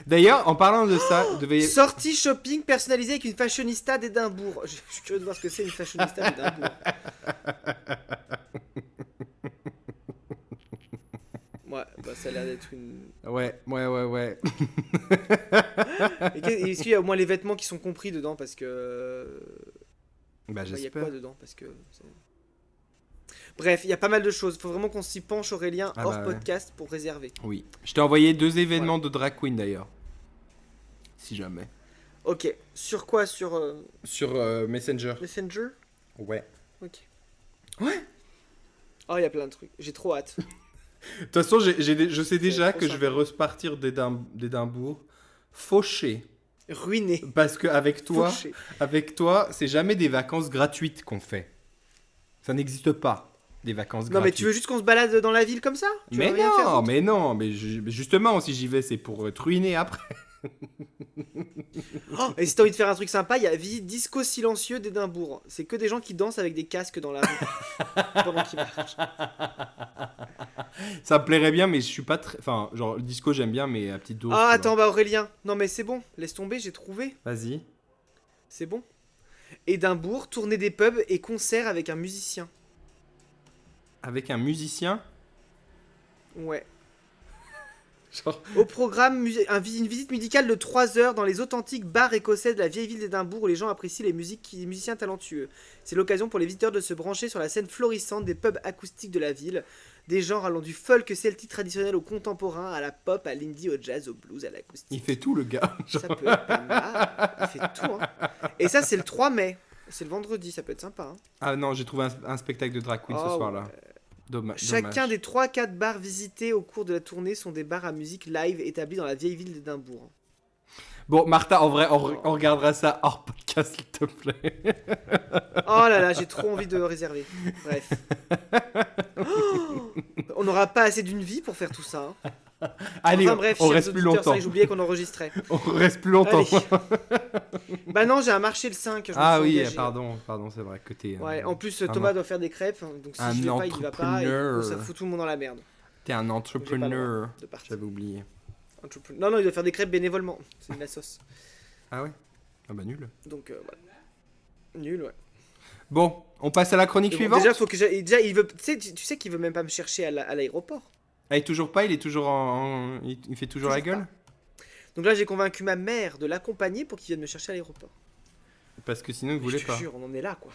D'ailleurs, en parlant de ça, Sortie shopping personnalisée avec une fashionista d'Édimbourg. Je suis curieux de voir ce que c'est une fashionista d'Édimbourg. Ouais, bah ça a l'air d'être une... Ouais. Est-ce qu'il y a au moins les vêtements qui sont compris dedans parce que... Bah, Il y a j'espère. quoi dedans parce que... Bref, il y a pas mal de choses. Faut vraiment qu'on s'y penche, Aurélien, Ah hors bah ouais. podcast pour réserver. Oui. Je t'ai envoyé 2 événements de drag queen d'ailleurs. Si jamais. Ok, sur quoi? Sur Sur Messenger. Messenger? Ouais. Ok. Ouais. Oh, il y a plein de trucs. J'ai trop hâte. De toute façon, je sais déjà trop que je sympa. vais repartir d'Édimbourg fauché. Ruiné. Parce qu'avec Fauché. toi, c'est jamais des vacances gratuites qu'on fait. Ça n'existe pas, des vacances Non, gratuites. mais tu veux juste qu'on se balade dans la ville comme ça? Tu Mais veux rien faire non, d'autre? mais justement, si j'y vais, c'est pour te ruiner après. Oh, et si t'as envie de faire un truc sympa, il y a Visite Disco Silencieux d'Édimbourg. C'est que des gens qui dansent avec des casques dans la rue pendant qu'ils marchent. Ça me plairait bien, mais je suis pas très... Enfin, genre, le disco, j'aime bien, mais à petite dose. Ah, tu attends, bah Aurélien. Non, mais c'est bon. Laisse tomber, j'ai trouvé. vois. Vas-y. C'est bon. Édimbourg, tournée des pubs et concert avec un musicien. Avec un musicien. Ouais. Genre... Au programme, une visite musicale de 3 heures dans les authentiques bars écossais de la vieille ville d'Édimbourg où les gens apprécient les musiciens talentueux. C'est l'occasion pour les visiteurs de se brancher sur la scène florissante des pubs acoustiques de la ville. Des genres allant du folk celtique traditionnel au contemporain, à la pop, à l'indie, au jazz, au blues, à l'acoustique. Il fait tout, le gars. Genre... Ça peut être pas mal. Il fait tout, hein. Et ça, c'est le 3 mai. C'est le vendredi, ça peut être sympa, hein. Ah non, j'ai trouvé un spectacle de drag queen ce Oh, soir-là. Dommage. Chacun des 3-4 bars visités au cours de la tournée sont des bars à musique live établis dans la vieille ville d'Édimbourg. Bon, Martha, en vrai, on regardera ça hors podcast, s'il te plaît. Oh là là, j'ai trop envie de réserver. Bref. Oh, on n'aura pas assez d'une vie pour faire tout ça, hein. Allez, Enfin bref, on chers reste plus auditeurs, ça longtemps. y est, j'oubliais qu'on enregistrait. On reste plus longtemps. Allez. Bah non, j'ai un marché le 5. Je me Ah suis oui, engagé. pardon, c'est vrai que t'es Ouais, en plus, un Thomas en- doit faire des crêpes, hein, donc si un je vais pas, il y va pas, et du coup, ça entrepreneur. fout tout le monde dans la merde. T'es un Donc j'ai pas le droit entrepreneur. de partir. J'avais oublié. Non, non, il doit faire des crêpes bénévolement. C'est de la sauce. Ah ouais? Ah bah nul. Donc voilà. Nul, ouais. Bon, on passe à la chronique Mais bon, suivante. déjà, faut que déjà, il veut. Tu sais qu'il veut même pas me chercher à l'aéroport. Ah, il est toujours pas, il est toujours il fait toujours la Toujours gueule? Donc là, j'ai convaincu ma mère de l'accompagner pour qu'il vienne me chercher à l'aéroport. Parce que sinon il Mais voulait je te pas. jure, on en est là, quoi.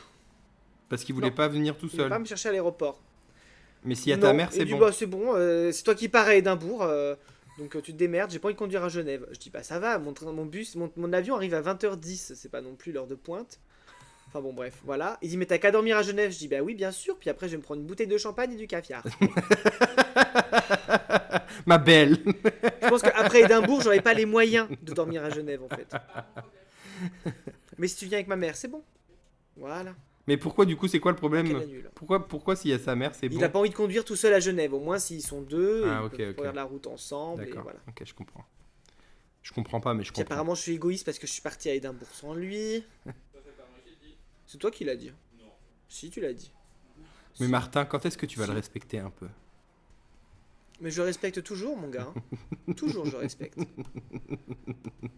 Parce qu'il voulait Non. pas venir tout Il veut seul. pas me chercher à l'aéroport. Mais s'il y a ta Non, mère, il c'est dit, bon. bah, c'est bon, c'est toi qui pars à Édimbourg, donc tu te démerdes, j'ai pas envie de conduire à Genève. Je dis, bah ça va, mon avion arrive à 20h10, c'est pas non plus l'heure de pointe. Enfin bon, bref, voilà. Il dit, mais t'as qu'à dormir à Genève. Je dis, bah oui, bien sûr, puis après je vais me prendre une bouteille de champagne et du caviar. Ma belle. Je pense qu'après Édimbourg, j'aurais pas les moyens de dormir à Genève, en fait. Mais si tu viens avec ma mère, c'est bon. Voilà. Mais pourquoi du coup, c'est quoi le Quel problème? annule. Pourquoi s'il y a sa mère, c'est bon? Il a pas envie de conduire tout seul à Genève. Au moins, s'ils sont deux, Ah, ils ok, peuvent ok. faire la route ensemble. Et D'accord. voilà. Ok, je comprends. Je comprends pas, mais je Puis comprends. apparemment, je suis égoïste parce que je suis parti à Édimbourg sans lui. C'est toi qui l'as dit. Non. Si, tu l'as dit. Mais Martin, quand est-ce que tu vas le respecter un peu? Mais je respecte toujours, mon gars. Toujours, je respecte.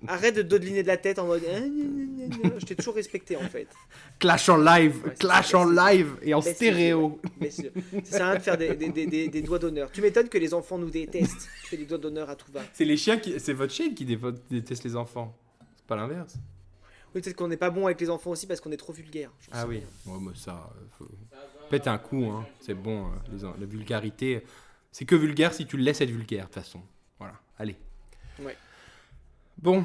Arrête de te dodeliner de la tête en mode. Je t'ai toujours respecté, en fait. Clash en live, Ouais, c'est clash ça, en c'est- live et en Laisse-le, stéréo. Mais ça sert à rien de faire des doigts d'honneur. Tu m'étonnes que les enfants nous détestent. Tu fais des doigts d'honneur à tout va. C'est les chiens qui, c'est votre chien qui déteste les enfants. C'est pas l'inverse. Oui, peut-être qu'on n'est pas bon avec les enfants aussi parce qu'on est trop vulgaire. J'en Ah sais oui. rien. Ouais, mais ça, faut pète un coup, hein. C'est bon, la vulgarité. C'est que vulgaire si tu le laisses être vulgaire, de toute façon. Voilà, allez. Ouais. Bon,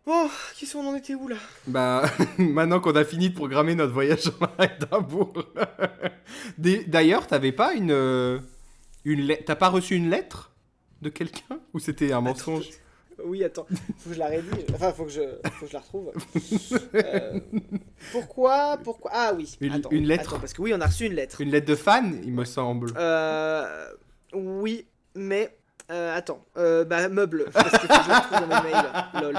Oh, qui sont, on en était où là? bah, maintenant qu'on a fini de programmer notre voyage à Édimbourg. D'ailleurs, t'avais pas t'as pas reçu une lettre de quelqu'un? Ou c'était un mensonge? Oui, attends, faut que je la rédige. Enfin, faut que je la retrouve. Euh, pourquoi Ah oui. Attends, une lettre. Attends, parce que oui, on a reçu une lettre. Une lettre de fan, il me semble. Oui, mais attends. Bah meuble, parce que faut que je la retrouve dans mes mails. Lol.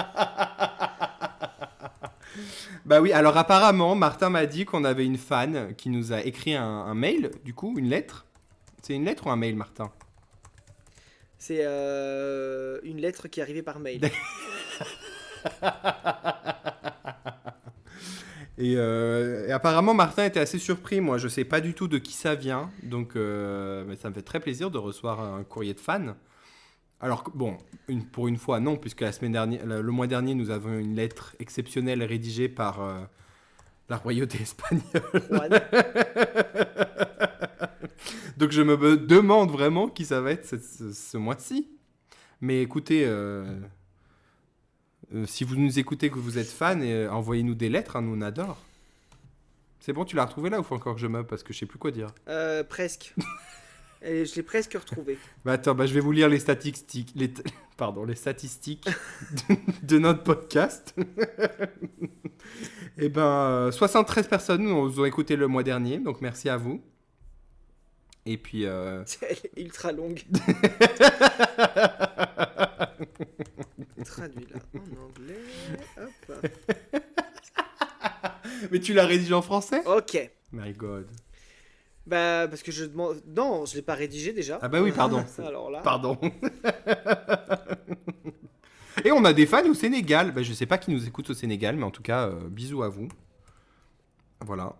Bah oui, alors apparemment, Martin m'a dit qu'on avait une fan qui nous a écrit un mail, du coup, une lettre. C'est une lettre ou un mail, Martin? C'est une lettre qui est arrivée par mail. Et apparemment, Martin était assez surpris. Moi, je sais pas du tout de qui ça vient. Donc, mais ça me fait très plaisir de recevoir un courrier de fan. Alors, bon, pour une fois, non, puisque la semaine dernière, le mois dernier, nous avons une lettre exceptionnelle rédigée par la royauté espagnole. Juan. Donc, je me demande vraiment qui ça va être ce mois-ci. Mais écoutez, si vous nous écoutez, que vous êtes fan, envoyez-nous des lettres, hein, nous on adore. C'est bon, tu l'as retrouvé là ou faut encore que je meuble parce que je sais plus quoi dire. Presque. Et je l'ai presque retrouvé. Bah attends, je vais vous lire les statistiques, les statistiques de notre podcast. Et 73 personnes nous ont écouté le mois dernier, donc merci à vous. Et puis Elle est ultra longue. Traduit là en anglais. Hop. mais tu l'as rédigé en français? Ok. My God. Bah parce que je demande. Non, je l'ai pas rédigé déjà. Ah bah oui, pardon. Alors là. Pardon. Et on a des fans au Sénégal. Je sais pas qui nous écoute au Sénégal, mais en tout cas, bisous à vous. Voilà.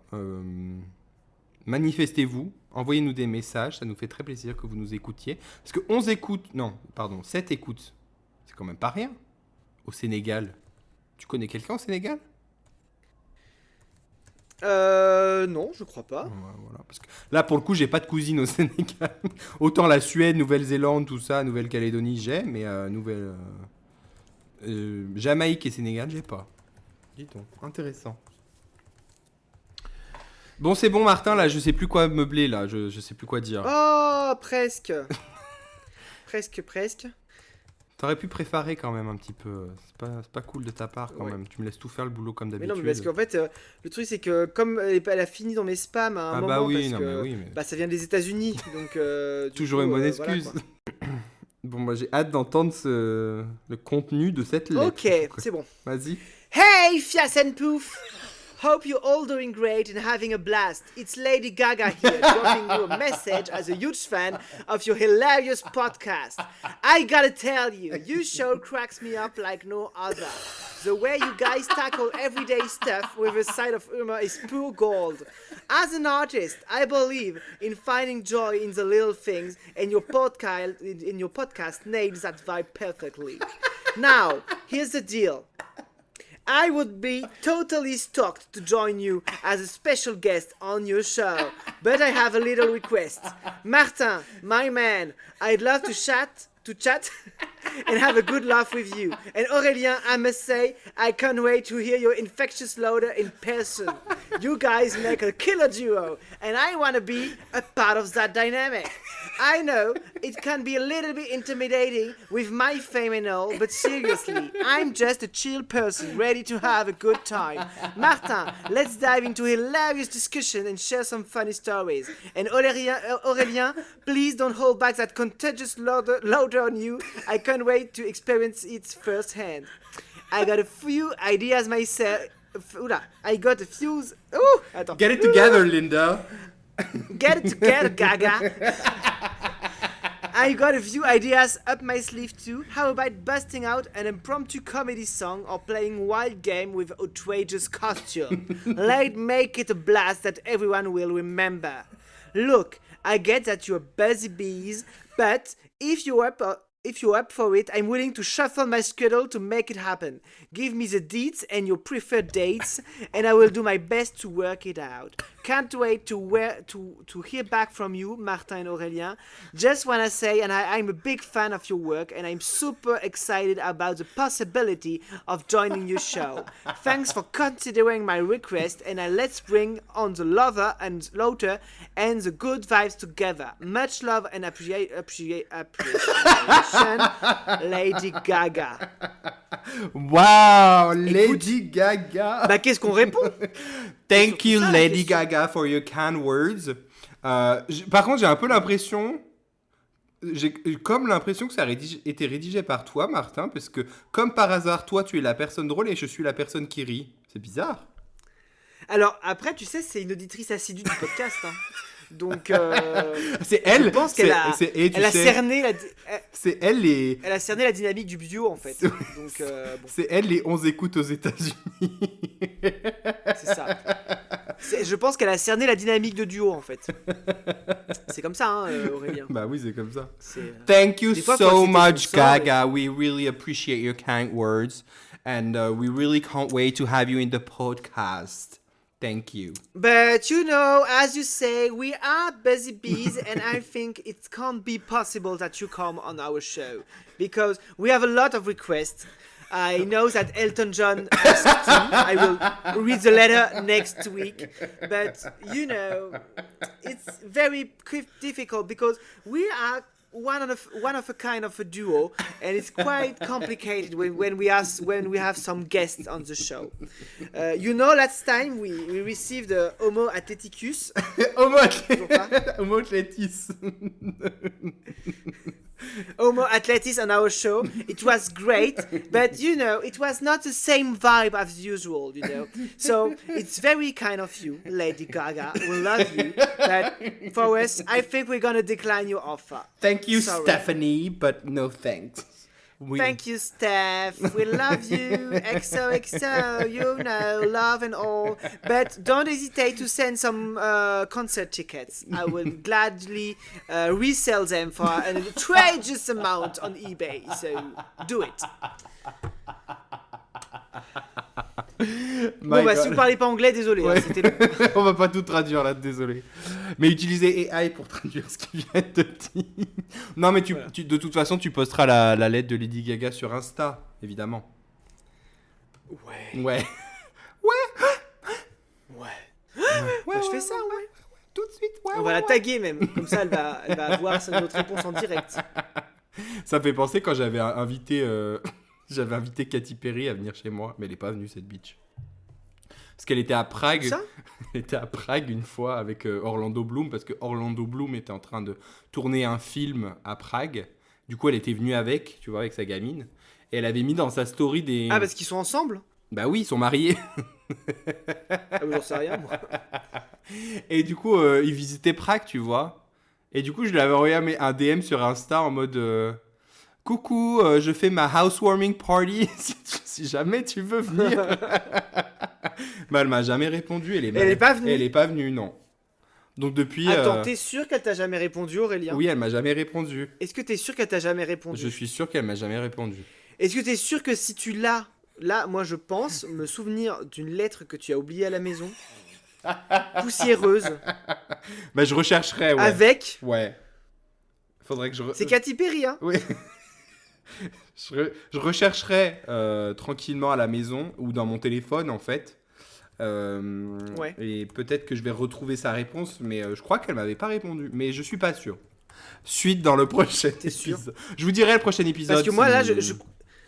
Manifestez-vous. Envoyez-nous des messages. Ça nous fait très plaisir que vous nous écoutiez. Parce que 11 écoutes... Non, pardon, 7 écoutes. C'est quand même pas rien. Au Sénégal. Tu connais quelqu'un au Sénégal? Non, je crois pas. Ouais, voilà, parce que là, pour le coup, j'ai pas de cousine au Sénégal. Autant la Suède, Nouvelle-Zélande, tout ça, Nouvelle-Calédonie, j'ai, mais Jamaïque et Sénégal, j'ai pas. Dis-donc, intéressant. Bon, c'est bon, Martin, là, je sais plus quoi meubler, là, je sais plus quoi dire. Oh, presque. presque. T'aurais pu préparer quand même un petit peu. C'est pas cool de ta part quand Ouais. même. Tu me laisses tout faire le boulot comme Mais d'habitude. non, mais parce qu'en fait, le truc c'est que comme elle a fini dans mes spams à un Ah moment, bah oui, parce non que mais oui, mais bah, ça vient des États-Unis, donc du toujours coup, une bonne voilà, excuse. quoi. Bon, moi j'ai hâte d'entendre le contenu de cette lettre. Ok, c'est bon. Vas-y. Hey, Fias and Poof! Hope you're all doing great and having a blast. It's Lady Gaga here, dropping you a message as a huge fan of your hilarious podcast. I gotta tell you, your show cracks me up like no other. The way you guys tackle everyday stuff with a side of humor is pure gold. As an artist, I believe in finding joy in the little things, and your podcast nails that vibe perfectly. Now, here's the deal. I would be totally stoked to join you as a special guest on your show, but I have a little request. Martin, my man, I'd love to chat and have a good laugh with you. And Aurélien, I must say, I can't wait to hear your infectious laughter in person. You guys make a killer duo, and I want to be a part of that dynamic. I know it can be a little bit intimidating with my fame and all, but seriously, I'm just a chill person ready to have a good time. Martin, let's dive into a hilarious discussion and share some funny stories. And Aurélien, please don't hold back that contagious laughter on you. I can't wait to experience it firsthand. I got a few ideas myself. I got a few. Attends. Get it together, Linda. Get it together, Gaga. I got a few ideas up my sleeve too. How about busting out an impromptu comedy song or playing wild game with outrageous costume? Let's make it a blast that everyone will remember. Look, I get that you're busy bees, but if you're up for it, I'm willing to shuffle my schedule to make it happen. Give me the deets and your preferred dates, and I will do my best to work it out. Can't wait to hear back from you, Martin and Aurélien. Just want to say, and I'm a big fan of your work, and I'm super excited about the possibility of joining your show. Thanks for considering my request, and let's bring on the lover and laughter and the good vibes together. Much love and appreciation, Lady Gaga. Wow, Lady Gaga. Bah, qu'est-ce qu'on répond? Thank you, Lady Gaga, for your kind words. Par contre, j'ai un peu l'impression... J'ai comme l'impression que ça a été rédigé par toi, Martin, parce que, comme par hasard, toi, tu es la personne drôle et je suis la personne qui rit. C'est bizarre. Alors, après, tu sais, c'est une auditrice assidue du podcast, hein. Donc, c'est elle. je pense qu'elle a, elle a cerné elle a cerné la dynamique du duo en fait. Donc, bon. C'est elle les 11 écoutes aux États-Unis. C'est ça. Je pense qu'elle a cerné la dynamique de duo en fait. C'est comme ça, hein, Aurélien. Bah oui, c'est comme ça. Thank you so much, Gaga. We really appreciate your kind words, and we really can't wait to have you in the podcast. Thank you. But you know, as you say, we are busy bees, and I think it can't be possible that you come on our show because we have a lot of requests. I know that Elton John asked to. I will read the letter next week. But, you know, it's very difficult because we are one of a kind of a duo, and it's quite complicated when we have some guests on the show. You know, last time we received Homo Athleticus. Homo Athletis. Homo Athletis on our show. It was great, but you know, it was not the same vibe as usual, you know. So it's very kind of you, Lady Gaga. We love you, but for us, I think we're gonna decline your offer. Thank you, Stephanie, but no thanks. Thank you, Steph. We love you. XOXO, you know, love and all. But don't hesitate to send some concert tickets. I will gladly resell them for an outrageous amount on eBay. So do it. Bon, bah, si vous parlez pas anglais, désolé. Ouais. Hein, c'était long. On va pas tout traduire là, désolé. Mais utilisez AI pour traduire ce qu'il vient de dire. Non, mais de toute façon, tu posteras la lettre de Lady Gaga sur Insta, évidemment. Ouais. Je fais ça, ouais. Tout de suite, On va la taguer même. Comme ça, elle va avoir notre réponse en direct. Ça me fait penser quand j'avais invité Katy Perry à venir chez moi, mais elle est pas venue, cette bitch. Parce qu'elle était à Prague. Ça Elle était à Prague une fois avec Orlando Bloom, parce que Orlando Bloom était en train de tourner un film à Prague. Du coup, elle était venue avec, tu vois, avec sa gamine. Et elle avait mis dans sa story des... Ah, parce qu'ils sont ensemble ? Bah oui, ils sont mariés. Ah, mais j'en sais rien, moi. Et du coup, ils visitaient Prague, tu vois. Et du coup, je lui avais envoyé un DM sur Insta en mode coucou, je fais ma housewarming party si jamais tu veux venir. Bah, elle m'a jamais répondu. Elle est pas venue. Elle est pas venue, non. Donc depuis. Attends, t'es sûr qu'elle t'a jamais répondu, Aurélien? Oui, elle m'a jamais répondu. Est-ce que t'es sûr qu'elle t'a jamais répondu? Je suis sûr qu'elle m'a jamais répondu. Est-ce que t'es sûr que si tu l'as, là, moi je pense me souvenir d'une lettre que tu as oubliée à la maison, poussiéreuse, Bah, je rechercherai, ouais. avec. Ouais. Faudrait que je. C'est Katy Perry, hein? Oui. Je rechercherai tranquillement à la maison ou dans mon téléphone en fait. Ouais. Et peut-être que je vais retrouver sa réponse, mais je crois qu'elle m'avait pas répondu. Mais je suis pas sûr. Suite dans le prochain T'es sûr? épisode. Je vous dirai le prochain épisode. Parce que moi là, si-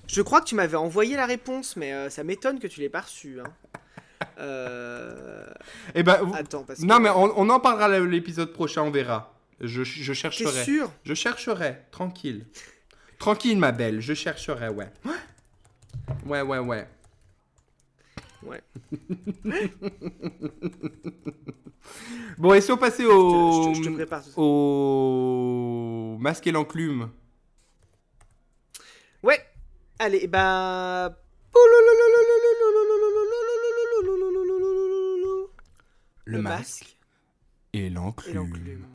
je crois que tu m'avais envoyé la réponse, mais ça m'étonne que tu l'aies pas reçue. Hein. Eh ben, Attends, parce non, que. mais on en parlera l'épisode prochain, on verra. Je T'es chercherai. sûr? Je chercherai, tranquille. Tranquille, ma belle, je chercherai, ouais. Ouais. Ouais. Bon, et si on passait au... Je te prépare tout ça. au masque et l'enclume. Ouais. Allez, bah. Le masque et et l'enclume. l'enclume.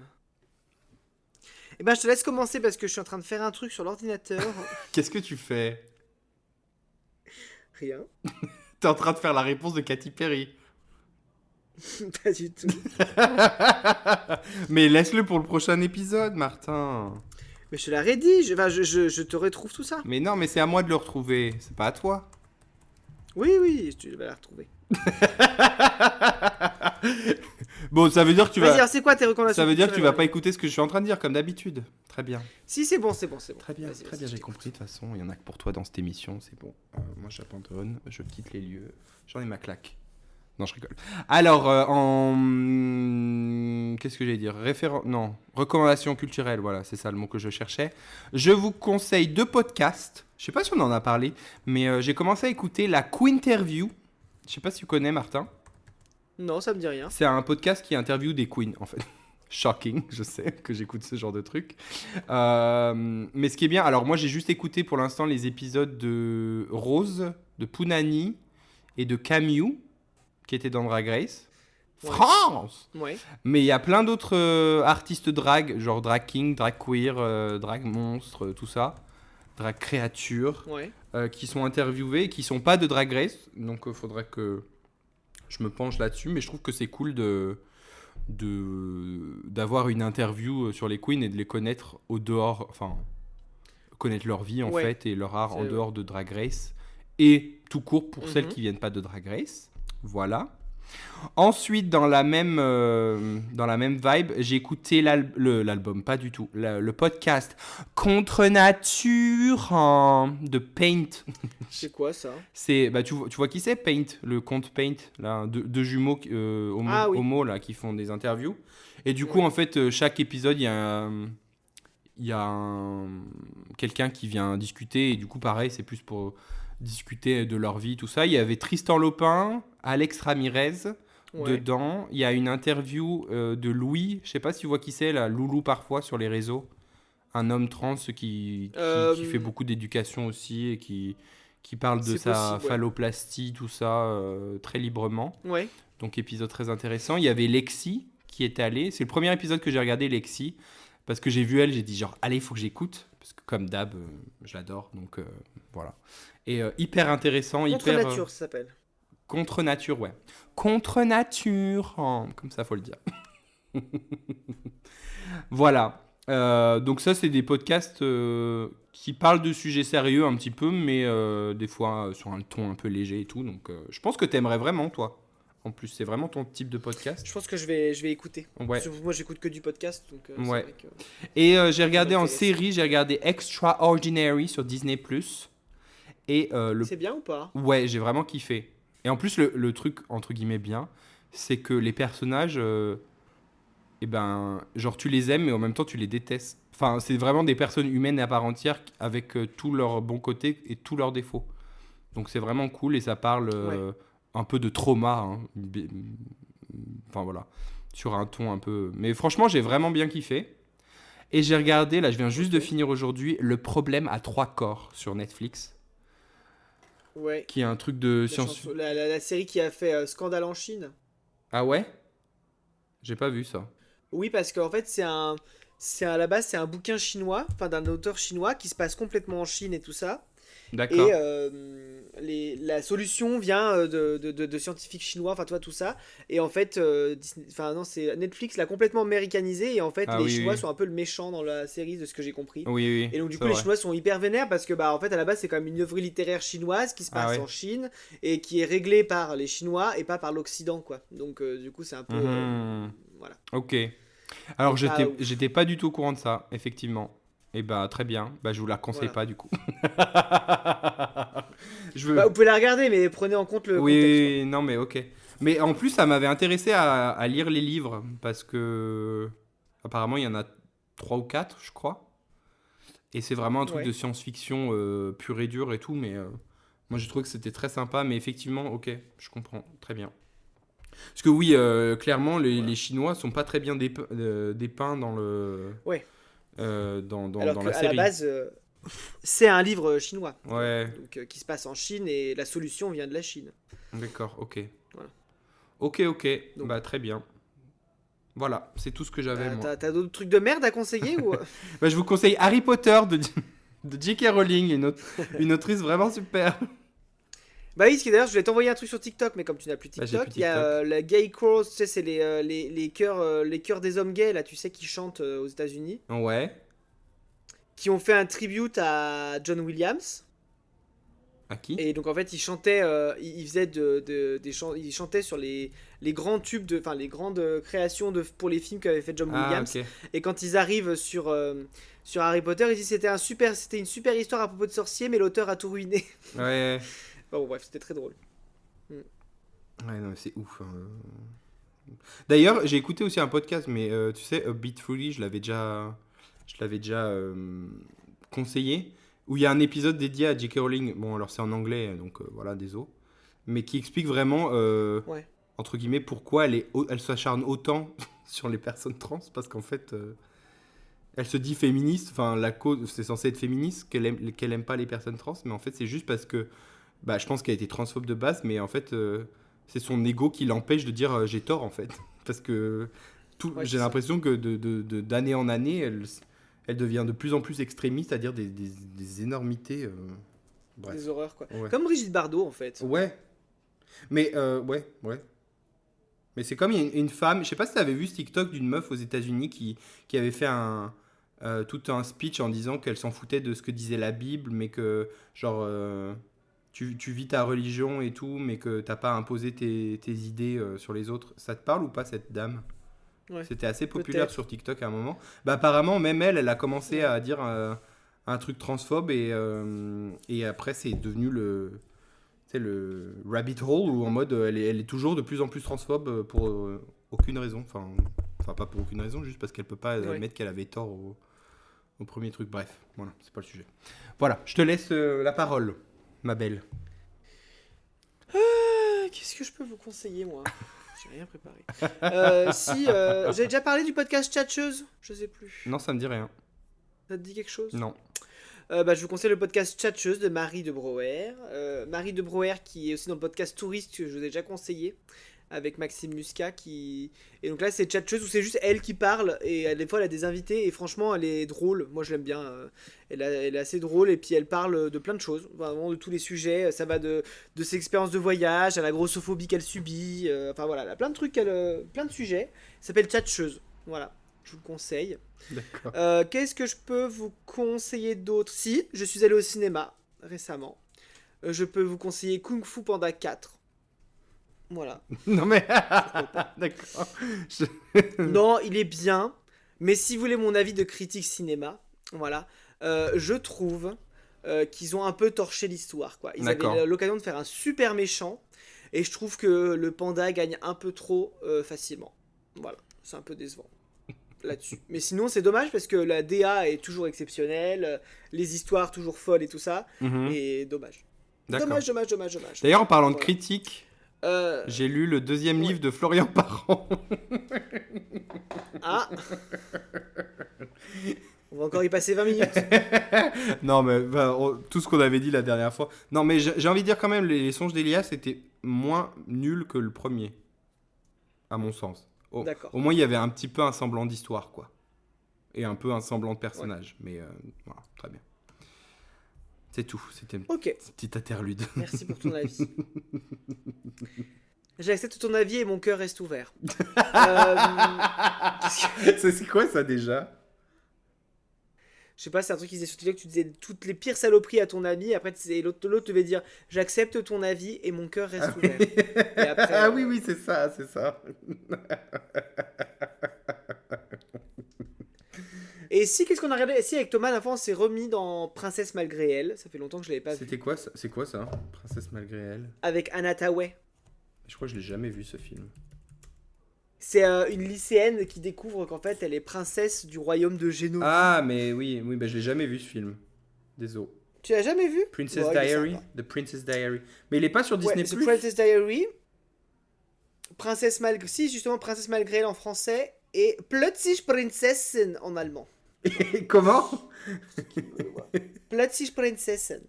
Et ben je te laisse commencer parce que je suis en train de faire un truc sur l'ordinateur. Qu'est-ce que tu fais? Rien. T'es en train de faire la réponse de Katy Perry. Pas du tout. Mais laisse-le pour le prochain épisode, Martin. Mais je te l'aurais dit, je te retrouve tout ça. Mais non, mais c'est à moi de le retrouver, c'est pas à toi. Oui, tu vas la retrouver. Bon, ça veut dire que tu Vas-y, vas... alors c'est quoi tes recommandations Ça veut dire que tu vas pas culturelles, écouter ce que je suis en train de dire, comme d'habitude. Très bien. Si, c'est bon. Très bien, Vas-y, très bien, je j'ai t'écoute. compris. De toute façon, il y en a que pour toi dans cette émission, c'est bon. Moi, j'abandonne, je quitte les lieux. J'en ai ma claque. Non, je rigole. Alors, qu'est-ce que j'allais dire? Non, recommandations culturelles, voilà, c'est ça le mot que je cherchais. Je vous conseille 2 podcasts. Je sais pas si on en a parlé, mais j'ai commencé à écouter la Queenterview. Je sais pas si tu connais, Martin. Non, ça me dit rien. C'est un podcast qui interview des queens, en fait. Shocking, je sais que j'écoute ce genre de truc. Mais ce qui est bien, alors moi j'ai juste écouté pour l'instant les épisodes de Rose, de Pounani et de Camille, qui étaient dans Drag Race. Ouais. France! Ouais. Mais il y a plein d'autres artistes drag, genre drag king, drag queer, drag monstre, tout ça. Drag créature, Ouais. qui sont interviewés et qui sont pas de Drag Race. Donc faudrait que je me penche là-dessus. Mais je trouve que c'est cool d'avoir une interview sur les queens et de les connaître au dehors, enfin connaître leur vie en Ouais. fait et leur art en C'est- dehors de Drag Race et tout court pour celles Mhm. qui viennent pas de Drag Race. Voilà. Ensuite, dans la même vibe, j'ai écouté l'album, pas du tout, le podcast Contre Nature de Paint. C'est quoi ça? C'est, bah, tu vois qui c'est, Paint, le compte Paint, là, deux jumeaux Ah oui. homo là, qui font des interviews. Et du coup, Ouais. en fait, chaque épisode, quelqu'un qui vient discuter. Et du coup, pareil, c'est plus pour discuter de leur vie, tout ça. Il y avait Tristan Lopin, Alex Ramirez Ouais. dedans. Il y a une interview de Louis, je sais pas si tu vois qui c'est, là, Loulou parfois sur les réseaux. Un homme trans qui fait beaucoup d'éducation aussi et qui parle de C'est sa possible, ouais. phalloplastie, tout ça, très librement. Ouais. Donc épisode très intéressant. Il y avait Lexi qui est allée. C'est le premier épisode que j'ai regardé, Lexi. Parce que j'ai vu elle, j'ai dit genre, allez, il faut que j'écoute. Parce que comme d'hab, je l'adore. Donc voilà. Et hyper intéressant. Contre hyper, nature, ça s'appelle. Contre nature, ouais. Contre nature. Comme ça, faut le dire. Voilà. Donc ça, c'est des podcasts qui parlent de sujets sérieux un petit peu, mais des fois sur un ton un peu léger et tout. Donc je pense que t'aimerais vraiment, toi. En plus, c'est vraiment ton type de podcast. Je pense que je vais écouter. Ouais. Parce que moi, j'écoute que du podcast, donc c'est Ouais. vrai que... Et j'ai regardé en m'intéresse. série, j'ai regardé Extraordinary sur Disney+. Et C'est bien ou pas? ouais, j'ai vraiment kiffé. Et en plus, le truc, entre guillemets, bien, c'est que les personnages, eh ben, genre, tu les aimes, mais en même temps, tu les détestes. Enfin, c'est vraiment des personnes humaines à part entière, avec tous leurs bons côtés et tous leurs défauts. Donc c'est vraiment cool et ça parle un peu de trauma. Hein. Enfin voilà, sur un ton un peu... Mais franchement, j'ai vraiment bien kiffé. Et j'ai regardé, là je viens juste de finir aujourd'hui, Le problème à 3 corps sur Netflix, Ouais. qui est un truc de La, science... chanson- la série qui a fait scandale en Chine. Ah ouais? J'ai pas vu ça. Oui, parce qu'en fait, à la base, c'est un bouquin chinois, enfin d'un auteur chinois qui se passe complètement en Chine et tout ça. Et D'accord. la solution vient de scientifiques chinois, enfin, toi, tout ça. Et en fait, enfin, non, c'est Netflix l'a complètement américanisé. Et en fait, Ah les oui, Chinois oui. sont un peu le méchant dans la série, de ce que j'ai compris. Oui, oui, Et donc, du c'est coup, les vrai. Chinois sont hyper vénères parce que, bah, en fait, à la base, c'est quand même une œuvre littéraire chinoise qui se Ah passe ouais. en Chine et qui est réglée par les Chinois et pas par l'Occident, quoi. Donc, du coup, c'est un peu. Mhm. Voilà. Ok. Alors, C'est pas j'étais ouf. pas du tout au courant de ça, effectivement. Et bah, très bien. Bah, je vous la conseille Voilà. pas, du coup. Je Bah, veux... vous pouvez la regarder, mais prenez en compte le Oui, contexte, quoi. oui, oui, non, mais ok. Mais en plus, ça m'avait intéressé à lire les livres, parce que... Apparemment, il y en a 3 ou 4, je crois. Et c'est vraiment un truc de Ouais. science-fiction pur et dur et tout, mais... moi, j'ai trouvé que c'était très sympa, mais effectivement, ok, je comprends. Très bien. Parce que oui, clairement, les Voilà. Chinois sont pas très bien dépeints dans le... Ouais. dans Alors la qu'à la série. base, c'est un livre chinois, voilà. Ouais, Donc qui se passe en Chine et la solution vient de la Chine. d'accord, ok. Voilà. Ok, ok, Donc, bah très bien. Voilà, c'est tout ce que j'avais, moi. t'as d'autres trucs de merde à conseiller ou Bah, je vous conseille Harry Potter de J.K. Rowling, une autrice vraiment super. Bah oui, parce que d'ailleurs, je voulais t'envoyer un truc sur TikTok, mais comme tu n'as plus Bah, j'ai plus TikTok, il y a TikTok. la Gay Crows, tu sais, c'est les chœurs des hommes gays, là, tu sais, qui chantent aux États-Unis, Ouais. qui ont fait un tribute à John Williams. À qui? Et donc en fait, ils faisaient ils chantaient sur les grands tubes enfin les grandes créations pour les films qu'avait fait John Ah, Williams. ok. Et quand ils arrivent sur Harry Potter, ils disent c'était une super histoire à propos de sorciers, mais l'auteur a tout ruiné. Ouais. Bon bref, c'était très drôle. Mm. Ouais, non, mais c'est ouf. Hein. D'ailleurs, j'ai écouté aussi un podcast, mais tu sais, A Bit Fully, je l'avais déjà conseillé, où il y a un épisode dédié à J.K. Rowling. Bon, alors c'est en anglais, donc voilà, désolé. Mais qui explique vraiment, Ouais, entre guillemets, pourquoi elle s'acharne autant sur les personnes trans, parce qu'en fait, elle se dit féministe, enfin, la cause, c'est censé être féministe, qu'elle aime pas les personnes trans, mais en fait, c'est juste parce que, bah, je pense qu'elle a été transphobe de base, mais en fait, c'est son ego qui l'empêche de dire j'ai tort, en fait. Parce que ouais, j'ai c'est ça. l'impression que d'année en année, elle devient de plus en plus extrémiste, c'est-à-dire des énormités. Des Bref. horreurs quoi. Ouais. Comme Brigitte Bardot en fait. Ouais. Mais, ouais, ouais. Mais c'est comme il y a une femme, je sais pas si tu avais vu ce TikTok d'une meuf aux États-Unis qui avait fait tout un speech en disant qu'elle s'en foutait de ce que disait la Bible, mais que, genre, tu vis ta religion et tout, mais que t'as pas imposé tes idées sur les autres. Ça te parle ou pas, cette dame? Ouais, C'était assez populaire peut-être. sur TikTok à un moment. Bah, apparemment, même elle a commencé Ouais. à dire un truc transphobe et après, c'est devenu le rabbit hole où en mode elle est toujours de plus en plus transphobe pour aucune raison. Enfin, pas pour aucune raison, juste parce qu'elle peut pas Ouais. admettre qu'elle avait tort au premier truc. Bref, voilà, c'est pas le sujet. Voilà, je te laisse la parole, ma belle. Qu'est-ce que je peux vous conseiller moi? J'ai rien préparé. Si, j'ai déjà parlé du podcast Tchatcheuse, je sais plus. Non, ça me dit rien. Ça te dit quelque chose? Non. Bah, je vous conseille le podcast Tchatcheuse de Marie de Brouwer. Marie de Brouwer qui est aussi dans le podcast Touriste que je vous ai déjà conseillé avec Maxime Muscat qui... Et donc là c'est Tchatcheuse où c'est juste elle qui parle et des fois elle a des invités et franchement elle est drôle. Moi je l'aime bien. Elle est assez drôle et puis elle parle de plein de choses, vraiment de tous les sujets. Ça va de ses expériences de voyage à la grossophobie qu'elle subit. Enfin voilà, elle a plein de trucs, plein de sujets. Ça s'appelle Tchatcheuse. Voilà, je vous le conseille. D'accord. Qu'est-ce que je peux vous conseiller d'autre? Si, je suis allé au cinéma récemment. Je peux vous conseiller Kung Fu Panda 4. Voilà, Non mais... pourquoi pas. D'accord. Non, il est bien, mais si vous voulez mon avis de critique cinéma, voilà, je trouve qu'ils ont un peu torché l'histoire, quoi. Ils D'accord. avaient l'occasion de faire un super méchant, et je trouve que le panda gagne un peu trop facilement. Voilà, c'est un peu décevant là-dessus. Mais sinon, c'est dommage parce que la DA est toujours exceptionnelle, les histoires toujours folles et tout ça, Mhm. et dommage. D'accord. Dommage. D'ailleurs, en parlant de Voilà. critique, Euh, j'ai lu le deuxième ouais. livre de Florian Parent. Ah, on va encore y passer 20 minutes. Non, mais tout ce qu'on avait dit la dernière fois. Non, mais j'ai envie de dire quand même, les Songes d'Elias étaient moins nuls que le premier, à mon sens. D'accord. Au moins, il y avait un petit peu un semblant d'histoire, quoi. Et un peu un semblant de personnage. Mais voilà, très bien. C'est tout. C'était une Ok, petite interlude. merci pour ton avis. J'accepte ton avis et mon cœur reste ouvert. C'est quoi ça déjà? Je sais pas, c'est un truc qui disait sur TikTok, tu disais toutes les pires saloperies à ton ami, et après l'autre devait dire j'accepte ton avis et mon cœur reste ouvert. Et après, Ah oui, c'est ça, c'est ça. Et si, qu'est-ce qu'on a regardé? Si, avec Thomas, la fois, on s'est remis dans Princesse malgré elle. Ça fait longtemps que je l'avais pas vu. C'était quoi ça? C'est quoi ça? Princesse malgré elle? Avec Anna Tawai. Je crois que je l'ai jamais vu ce film. C'est une lycéenne qui découvre qu'en fait, elle est princesse du royaume de Génovie. Ah, mais oui, bah, je l'ai jamais vu ce film. Désolé. Tu l'as jamais vu? Princess Ouais, il est Diary? sympa. The Princess Diary. Mais il est pas sur Ouais, Disney+. c'est Princess Diary. Si, justement, Princesse malgré elle en français. Et Plötzlich Prinzessin en allemand. Comment? Plötzlich Prinzessin.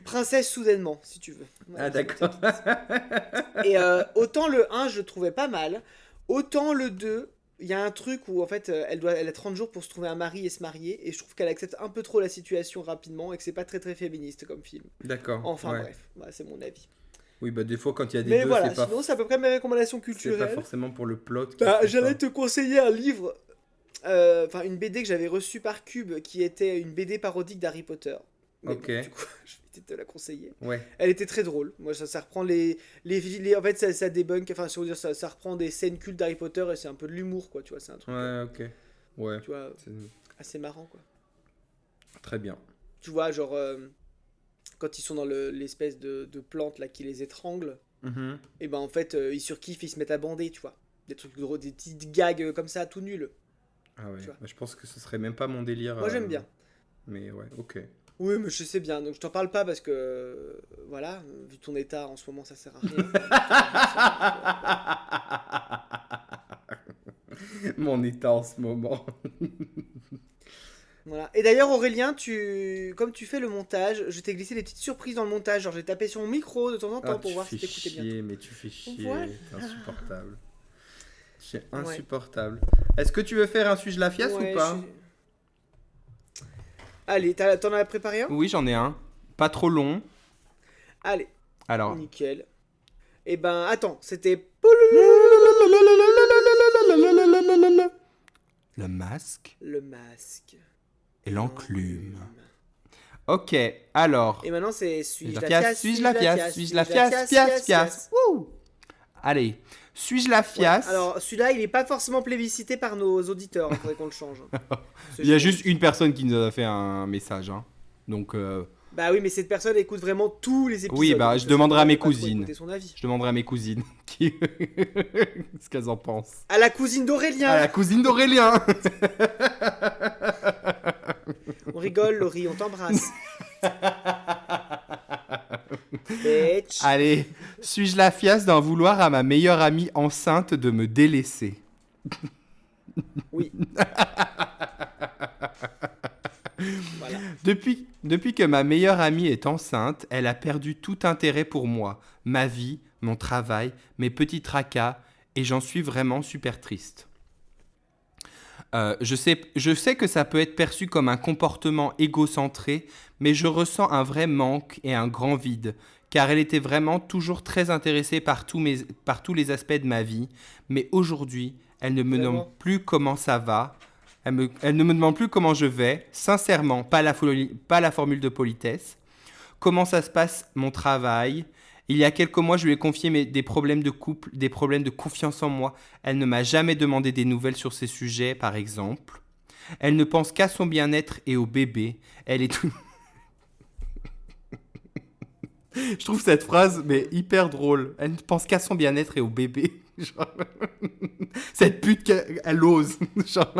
Princesse soudainement, si tu veux. Voilà, Ah, d'accord. Et autant le 1, je le trouvais pas mal. Autant le 2, il y a un truc où en fait, elle a 30 jours pour se trouver un mari et se marier. Et je trouve qu'elle accepte un peu trop la situation rapidement et que c'est pas très très féministe comme film. D'accord. Enfin ouais. bref, voilà, c'est mon avis. Oui, bah des fois quand il y a des Mais deux, voilà, c'est pas, sinon c'est à peu près mes recommandations c'est pas culturelles. forcément pour le plot. Bah, qui fait j'allais ça. te conseiller un livre, enfin une BD que j'avais reçue par Cube, qui était une BD parodique d'Harry Potter. Mais Ok. bon, du coup, je vais te la conseiller. Ouais. Elle était très drôle. Moi, ça reprend en fait, ça débunk, enfin, si on veut dire, ça reprend des scènes cultes d'Harry Potter et c'est un peu de l'humour, quoi, tu vois, c'est un truc, Ouais, ok. Ouais. tu vois, C'est assez marrant, quoi. très bien. Tu vois, genre, quand ils sont dans l'espèce de plante, là, qui les étrangle, Mhm. et ben, en fait, ils surkiffent, ils se mettent à bander, tu vois. Des trucs drôles, des petites gags comme ça, tout nuls. Ah ouais. Tu vois. Bah, je pense que ce serait même pas mon délire. Moi, j'aime bien. Mais ouais, ok. Oui, mais je sais bien, donc je t'en parle pas parce que, voilà, vu ton état en ce moment, ça sert à rien. Mon état en ce moment. Voilà. Et d'ailleurs, Aurélien, comme tu fais le montage, je t'ai glissé des petites surprises dans le montage. Genre, j'ai tapé sur mon micro de temps en temps Ah, pour tu voir si fais t'écoutais bien. chier, mais tu fais chier. Voilà. C'est insupportable. C'est Ouais. insupportable. Est-ce que tu veux faire un Suis-je la fiasse Ouais, ou pas? Allez, t'en as préparé un? Oui, j'en ai un. Pas trop long. Allez, Alors. nickel. Et ben, attends, c'était... Le masque Le masque. et l'enclume. Ok, alors. Et maintenant, c'est suis-je la Fiasse, fiasse, suis-je la fiasse, suis-je la fiasse, fiasse. Wouh. Allez, suis-je la Ouais, fiasse? alors, celui-là, il est pas forcément plébiscité par nos auditeurs. Il faudrait qu'on le change. Il y a juste une personne qui nous a fait un message. Hein. Donc, Bah oui, mais cette personne écoute vraiment tous les épisodes. oui, bah, donc je ça demanderai à serait mes pas trop cousines. écouter son avis. Je demanderai à mes cousines ce qu'elles en pensent. À la cousine d'Aurélien. À la cousine d'Aurélien. On rigole, Laurie, on t'embrasse. Bitch. Allez, suis-je la fiasse d'en vouloir à ma meilleure amie enceinte de me délaisser? Oui. Voilà. Depuis que ma meilleure amie est enceinte, elle a perdu tout intérêt pour moi, ma vie, mon travail, mes petits tracas, et j'en suis vraiment super triste. Je sais que ça peut être perçu comme un comportement égocentré, mais je ressens un vrai manque et un grand vide, car elle était vraiment toujours très intéressée par tous les aspects de ma vie, mais aujourd'hui, elle ne me Vraiment. demande plus comment ça va, elle ne me demande plus comment je vais, sincèrement, pas la formule de politesse, comment ça se passe mon travail. Il y a quelques mois, je lui ai confié des problèmes de couple, des problèmes de confiance en moi. Elle ne m'a jamais demandé des nouvelles sur ces sujets, par exemple. Elle ne pense qu'à son bien-être et au bébé. Elle est tout... Je trouve cette phrase mais hyper drôle. Elle ne pense qu'à son bien-être et au bébé. Genre... Cette pute, elle ose. Genre...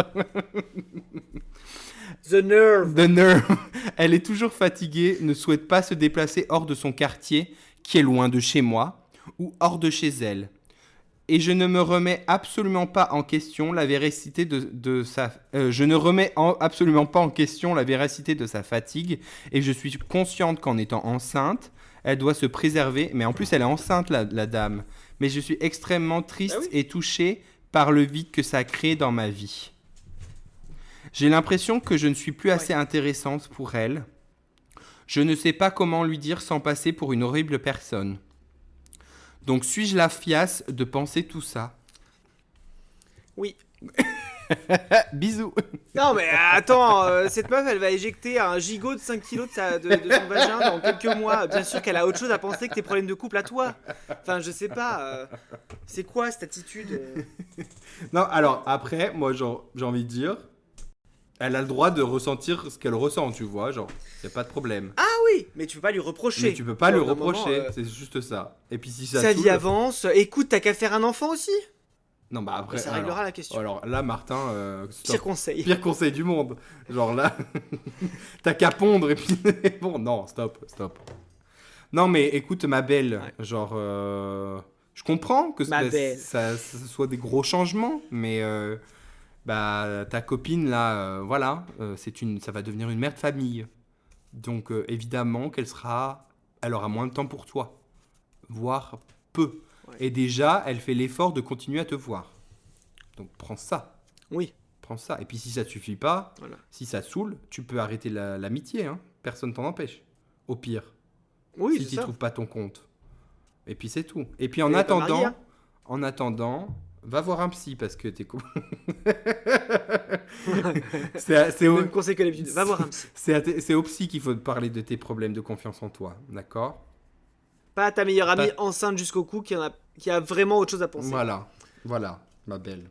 The nerve. The nerve. Elle est toujours fatiguée, ne souhaite pas se déplacer hors de son quartier, qui est loin de chez moi, ou hors de chez elle. Et je ne me remets absolument pas en question la véracité de sa... je ne remets absolument pas en question la véracité de sa fatigue, et je suis consciente qu'en étant enceinte, elle doit se préserver. Mais en plus, elle est enceinte, la dame. Mais je suis extrêmement triste et touchée par le vide que ça crée dans ma vie. J'ai l'impression que je ne suis plus assez intéressante pour elle. Je ne sais pas comment lui dire sans passer pour une horrible personne. Donc, suis-je la fiasse de penser tout ça? Oui. Bisous. Non mais attends, cette meuf elle va éjecter un gigot de 5 kilos de son vagin dans quelques mois. Bien sûr qu'elle a autre chose à penser que tes problèmes de couple à toi. Enfin je sais pas, c'est quoi cette attitude Non, alors après, moi j'ai envie de dire, elle a le droit de ressentir ce qu'elle ressent, tu vois, genre, y a pas de problème. Ah oui, mais tu peux pas lui reprocher. Mais tu peux pas lui Au bout d'un reprocher, moment, c'est juste ça. Et puis si ça sa saoule- vie avance, écoute, t'as qu'à faire un enfant aussi. Non, bah après. Ça réglera la question. Alors là, Martin, stop. Pire conseil. Pire conseil du monde. Genre là, t'as qu'à pondre et puis bon, non, stop. Non, mais écoute, ma belle, genre, je comprends que Ma belle. ça soit des gros changements, mais bah ta copine là, voilà, ça va devenir une mère de famille. Donc évidemment elle aura moins de temps pour toi, voire peu. Ouais. Et déjà, elle fait l'effort de continuer à te voir. Donc prends ça. Oui. Prends ça. Et puis si ça te suffit pas, Voilà. si ça te saoule, tu peux arrêter l'amitié. Hein. Personne t'en empêche. Au pire. Oui, Si c'est tu ça. trouves pas ton compte. Et puis c'est tout. Et puis Elle est pas mariée, hein. en attendant, va voir un psy parce que t'es c'est Même conseil que l'habitude. Va voir un psy. c'est au psy qu'il faut te parler de tes problèmes de confiance en toi. D'accord? Pas ta meilleure amie enceinte jusqu'au cou qui a vraiment autre chose à penser. Voilà, ma belle.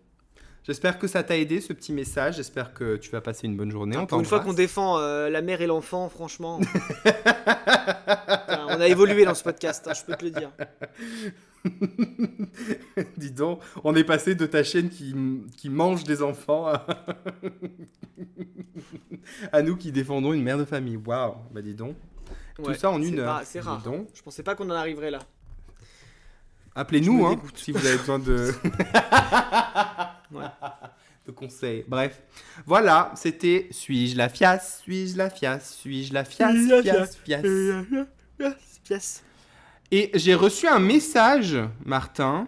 J'espère que ça t'a aidé ce petit message. J'espère que tu vas passer une bonne journée. Pour une fois qu'on défend la mère et l'enfant, franchement. Putain, on a évolué dans ce podcast, hein, je peux te le dire. Dis donc, on est passé de ta chaîne qui mange des enfants à nous qui défendons une mère de famille. Waouh, bah dis donc. Tout ça en une heure. C'est Dis rare. donc. Je pensais pas qu'on en arriverait là. Appelez-nous Je me hein, dégoûte. si vous avez besoin de... Ouais. de conseils. Bref, voilà, c'était Suis-je la fiasse? Suis-je la fiasse? Suis-je la fiasse? Yes. Et j'ai reçu un message, Martin.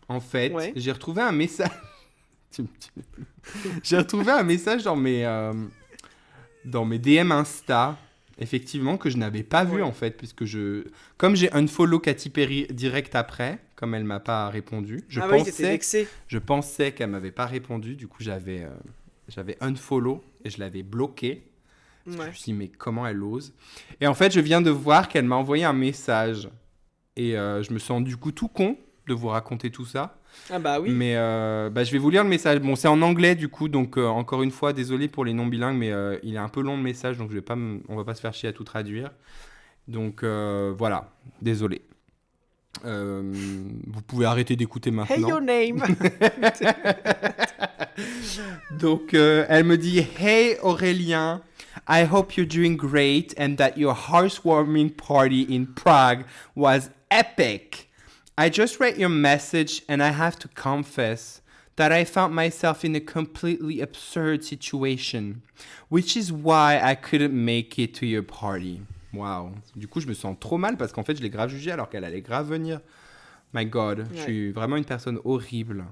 En fait, Ouais. j'ai retrouvé un message. J'ai retrouvé un message dans mes DM Insta, effectivement, que je n'avais pas vu en fait, puisque comme j'ai unfollow Katy Perry direct après, comme elle m'a pas répondu, Oui, t'étais vexé. je pensais qu'elle m'avait pas répondu, du coup j'avais unfollow et je l'avais bloqué. Je me suis dit, mais comment elle ose? Et en fait, je viens de voir qu'elle m'a envoyé un message. Et je me sens du coup tout con de vous raconter tout ça. Ah bah oui. Mais je vais vous lire le message. Bon, c'est en anglais du coup, donc encore une fois, désolé pour les non-bilingues, mais il est un peu long le message, donc on va pas se faire chier à tout traduire. Donc voilà, désolé. Vous pouvez arrêter d'écouter maintenant. Hey your name. Donc, elle me dit « Hey Aurélien, I hope you're doing great and that your heartwarming party in Prague was epic. I just read your message and I have to confess that I found myself in a completely absurd situation, which is why I couldn't make it to your party. » Wow. Du coup, je me sens trop mal parce qu'en fait, je l'ai grave jugée alors qu'elle allait grave venir. My God, je suis vraiment une personne horrible.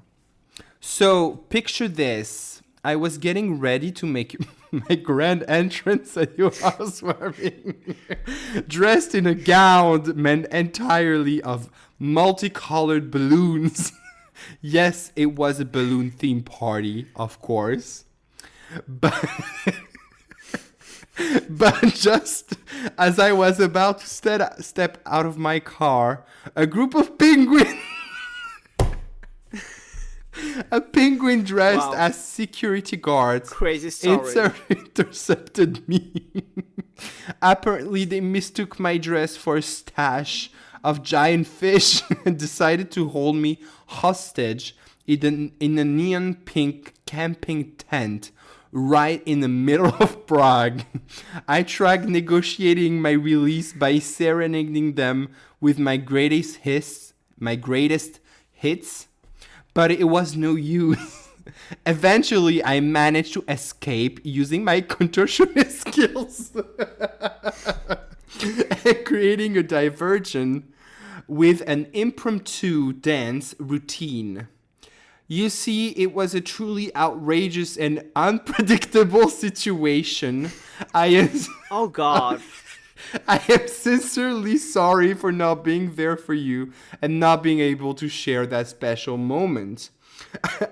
So, picture this. I was getting ready to make my grand entrance at your housewarming, dressed in a gown made entirely of multicolored balloons. Yes, it was a balloon theme party, of course. But just as I was about to step out of my car, a group of penguins... A penguin dressed as security guards Crazy story. intercepted me. Apparently, they mistook my dress for a stash of giant fish and decided to hold me hostage in a neon pink camping tent right in the middle of Prague. I tried negotiating my release by serenading them with my greatest hits, but it was no use. Eventually, I managed to escape using my contortionist skills and creating a diversion with an impromptu dance routine. You see, it was a truly outrageous and unpredictable situation. Oh God. I am sincerely sorry for not being there for you and not being able to share that special moment.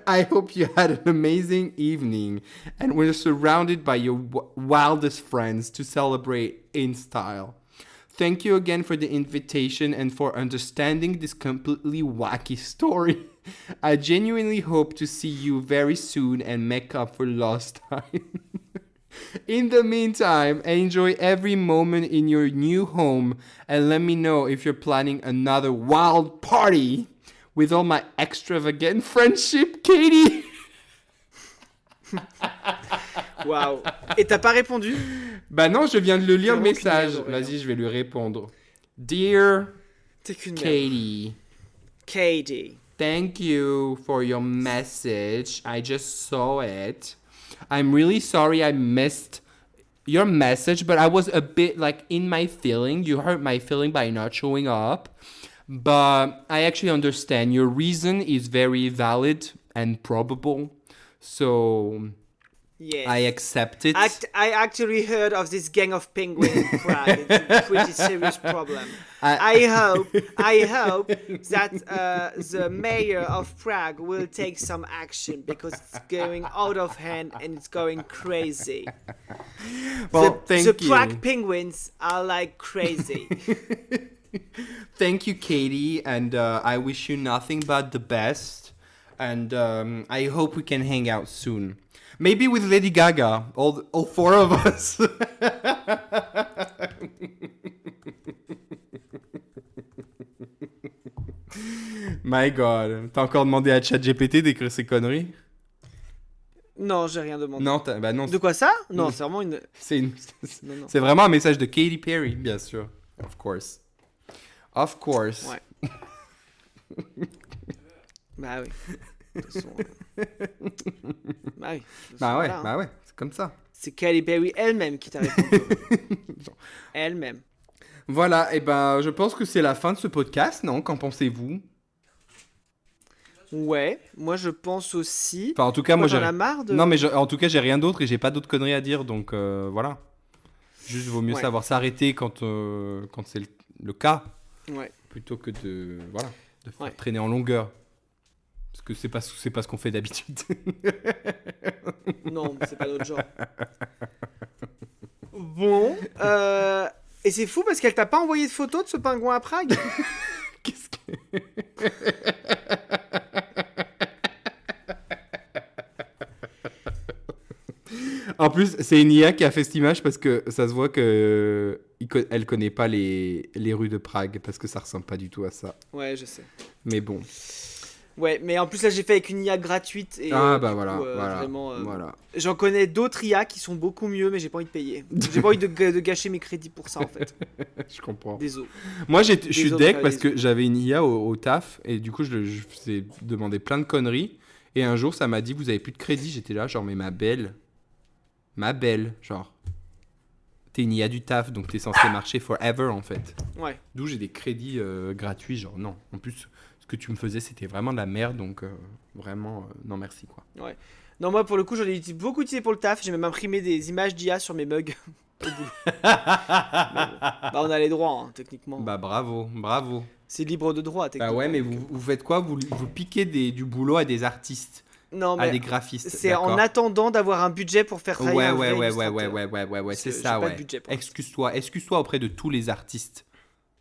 I hope you had an amazing evening and were surrounded by your wildest friends to celebrate in style. Thank you again for the invitation and for understanding this completely wacky story. I genuinely hope to see you very soon and make up for lost time. In the meantime, enjoy every moment in your new home and let me know if you're planning another wild party. With all my extravagant friendship, Katie. Waouh. Et t'as pas répondu? Bah non, je viens de le lire le Vraiment message. qu'une merde, Vas-y, je vais lui répondre. Dear T'es qu'une merde. Katie, Katie. thank you for your message. I just saw it. I'm really sorry I missed your message, but I was a bit like in my feeling. You hurt my feeling by not showing up. But I actually understand. Your reason is very valid and probable. So Yes. I accept it. I actually heard of this gang of penguins in Prague. It's a pretty serious problem. I hope that the mayor of Prague will take some action because it's going out of hand and it's going crazy. Well, thank the you. Prague penguins are like crazy. Thank you, Katie, and I wish you nothing but the best. And I hope we can hang out soon. Maybe with Lady Gaga, all four of us. My God, t'as encore demandé à ChatGPT d'écrire ces conneries? Non, j'ai rien demandé. Non, non. De quoi ça? Non, c'est vraiment une... C'est Non. c'est vraiment un message de Katy Perry, bien sûr. Of course. Of course. Ouais. Bah oui. De toute façon, bah oui. De toute façon, Bah ouais, voilà, hein. bah ouais, c'est comme ça. C'est Katy Perry elle-même qui t'a répondu. Elle-même. Voilà, et ben je pense que c'est la fin de ce podcast, non? Qu'en pensez-vous? Ouais, moi je pense aussi. Enfin, en tout cas, moi j'en j'ai. ai marre de... Non, mais en tout cas, j'ai rien d'autre et j'ai pas d'autres conneries à dire, donc voilà. Juste, vaut mieux Ouais. savoir s'arrêter quand c'est le cas, Ouais. plutôt que de faire Ouais. traîner en longueur. Parce que c'est pas ce qu'on fait d'habitude. Non, c'est pas notre genre. Bon, et c'est fou parce qu'elle t'a pas envoyé de photo de ce pingouin à Prague. Qu'est-ce que. En plus, c'est une IA qui a fait cette image parce que ça se voit que elle connaît pas les rues de Prague parce que ça ressemble pas du tout à ça. Ouais, je sais. Mais bon. Ouais, mais en plus là j'ai fait avec une IA gratuite et Bah du voilà, coup, voilà, vraiment, voilà. j'en connais d'autres IA qui sont beaucoup mieux, mais j'ai pas envie de payer. J'ai pas envie de gâcher mes crédits pour ça en fait. Je comprends. Désolé. Moi, je suis autres, deck parce allez-y. que j'avais une IA au taf et du coup, je faisais demander plein de conneries. Et un jour, ça m'a dit, vous avez plus de crédit. J'étais là, genre, mais ma belle, genre, t'es une IA du taf, donc t'es censé marcher forever en fait. Ouais. D'où j'ai des crédits gratuits, genre, non. En plus, ce que tu me faisais, c'était vraiment de la merde, donc vraiment, non merci quoi. Non, moi pour le coup j'en ai beaucoup utilisé pour le taf, j'ai même imprimé des images d'IA sur mes mugs. Au boulot. Mais bon. Bah on a les droits hein, techniquement. Bah bravo. C'est libre de droit Bah techniquement. ouais, mais vous faites quoi vous piquez du boulot à des artistes, Non, à mais des graphistes. c'est d'accord. en attendant d'avoir un budget pour faire travailler un vrai illustrateur. Ouais, Parce c'est que ça, j'ai pas ouais. de budget pour Excuse-toi auprès de tous les artistes,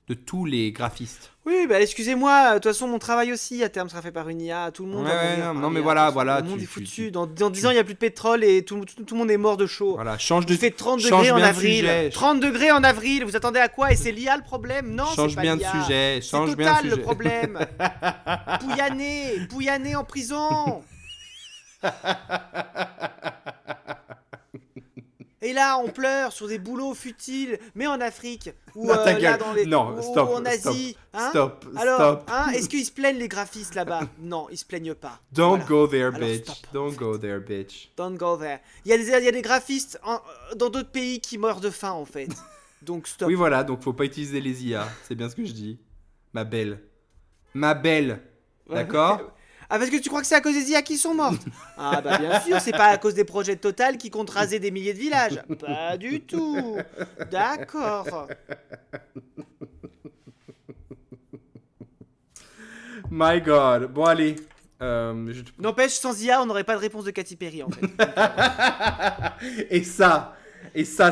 de tous les graphistes. Oui, bah excusez-moi, de toute façon mon travail aussi à terme sera fait par une IA, tout le monde Ouais, va ouais, mourir non, par non, une mais IA, voilà, de toute façon, voilà, le monde tu- est foutu, tu- dans 10 ans il n'y a plus de pétrole et tout le monde est mort de chaud. Voilà, change Il fait 30 change degrés en bien de avril. sujet. 30 degrés en avril, vous attendez à quoi? Et c'est l'IA le problème? Non, Change c'est pas bien de l'IA. sujet, C'est change bien Total de le sujet. problème. Pouyanné en prison. là, on pleure sur des boulots futiles, mais en Afrique, ou Non, ta là gueule. dans les, Non, ou stop, en Asie. Hein Stop, Alors, stop. hein, est-ce qu'ils se plaignent les graphistes là-bas? Non, ils se plaignent pas. Don't Voilà. go there, Alors, bitch. stop. Don't go there, bitch. Don't go there. Il y a des graphistes dans d'autres pays qui meurent de faim en fait. Donc stop. Oui, voilà, donc faut pas utiliser les IA. C'est bien ce que je dis. Ma belle. Ma belle. Ouais. D'accord? Ah, parce que tu crois que c'est à cause des IA qui sont mortes? Ah bah bien sûr, c'est pas à cause des projets de Total qui comptent raser des milliers de villages. Pas du tout. D'accord. My God. Bon, allez. N'empêche, sans IA, on n'aurait pas de réponse de Katy Perry en fait. Et ça,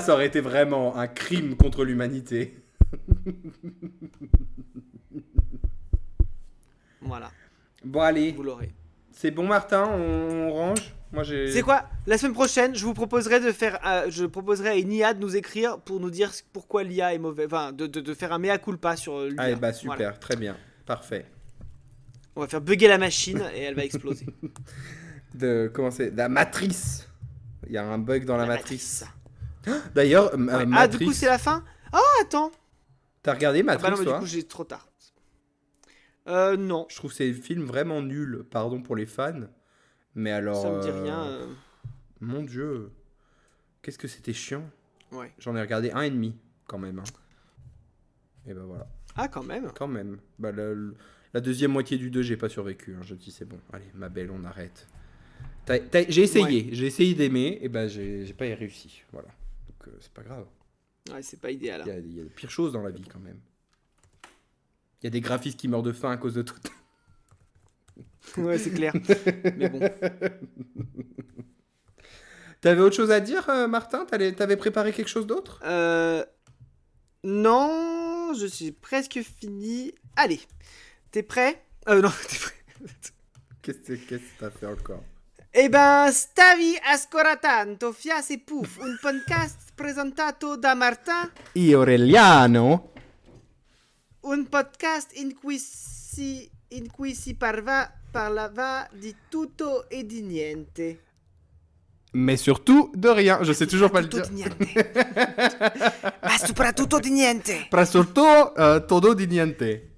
ça aurait été vraiment un crime contre l'humanité. Voilà, Bon, allez. vous l'aurez. C'est bon, Martin, on range. Moi, j'ai. C'est quoi? La semaine prochaine, je vous proposerai de faire, je proposerai à une IA de nous écrire pour nous dire pourquoi l'IA est mauvais, enfin de faire un mea culpa sur l'IA. Allez, bah super, Voilà. très bien, parfait. On va faire bugger la machine et elle va exploser. Comment c'est? La matrice. Il y a un bug dans la matrice. matrice. D'ailleurs, Ouais. Ah, Matrice. du coup, c'est la fin? Oh, attends. T'as regardé Ah bah Matrix, non, mais du toi? coup, j'ai trop tard. Non, Je trouve ces films vraiment nuls. Pardon pour les fans. Mais alors. ça me dit rien. Mon Dieu. Qu'est-ce que c'était chiant. Ouais. J'en ai regardé un et demi, quand même. Hein. Et bah voilà. Ah, quand même. Quand même. Bah, la deuxième moitié du 2, j'ai pas survécu. Hein. Je dis, c'est bon. Allez, ma belle, on arrête. J'ai essayé. Ouais. J'ai essayé d'aimer. Et bah, j'ai pas réussi. Voilà. Donc, c'est pas grave. Ouais, c'est pas idéal. Il y a de pires choses dans la vie, quand même. Il y a des graphistes qui meurent de faim à cause de tout. Ouais, c'est clair. Mais bon. T'avais autre chose à dire, Martin? T'avais préparé quelque chose d'autre? Non, je suis presque fini. Allez, t'es prêt? Non, t'es prêt. Qu'est-ce que t'as fait encore? Eh ben, stavi ancora tanto, Fias e Puff, un podcast presentato da Martin, E Aureliano? un podcast in cui si parlava di tutto e di niente. Mais surtout de rien. Je sais toujours pas le Tutto dire. di niente. Ma soprattutto di niente. Pra surtout todo di niente.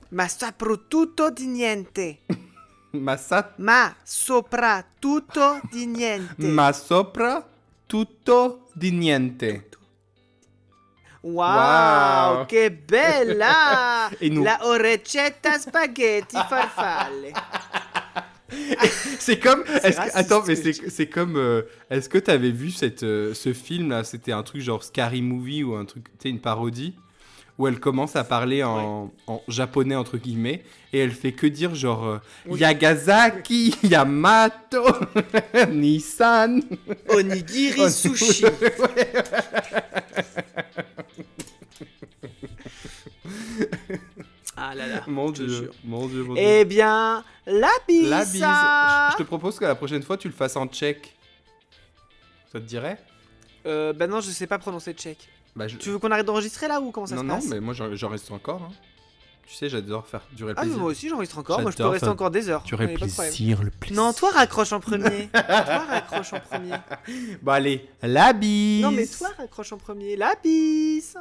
Ma soprattutto di niente. Ma soprattutto di niente. Ma sopra tutto di niente. Wow, Wow. che bella! E nous- La orecetta spaghetti farfalle. C'est comme. raciste, Attends, mais ce que je c'est comme. Est-ce que t'avais vu ce film là? C'était un truc genre Scary Movie ou un truc, tu sais, une parodie où elle commence à parler en japonais entre guillemets et elle fait que dire genre Oui. Yagasaki, Yamato, Nissan. Onigiri sushi. Ah là là. Mon je te Dieu, jure. mon Dieu, mon Dieu. Eh bien, la bise. La bise. Je te propose que la prochaine fois tu le fasses en tchèque. Ça te dirait? Ben non, je sais pas prononcer tchèque. Bah, Tu veux qu'on arrête d'enregistrer là ou comment ça non, se non, passe? mais moi j'en reste encore. Hein. Tu sais, j'adore faire durer le Ah mais plaisir. moi aussi j'enregistre encore, moi je peux J'adore rester ça. encore des heures. Durer Ouais, le pas de problème. plaisir, le plaisir. Non, toi raccroche en premier. Toi raccroche en premier. Bon allez, la bise. Non mais toi raccroche en premier. La bise.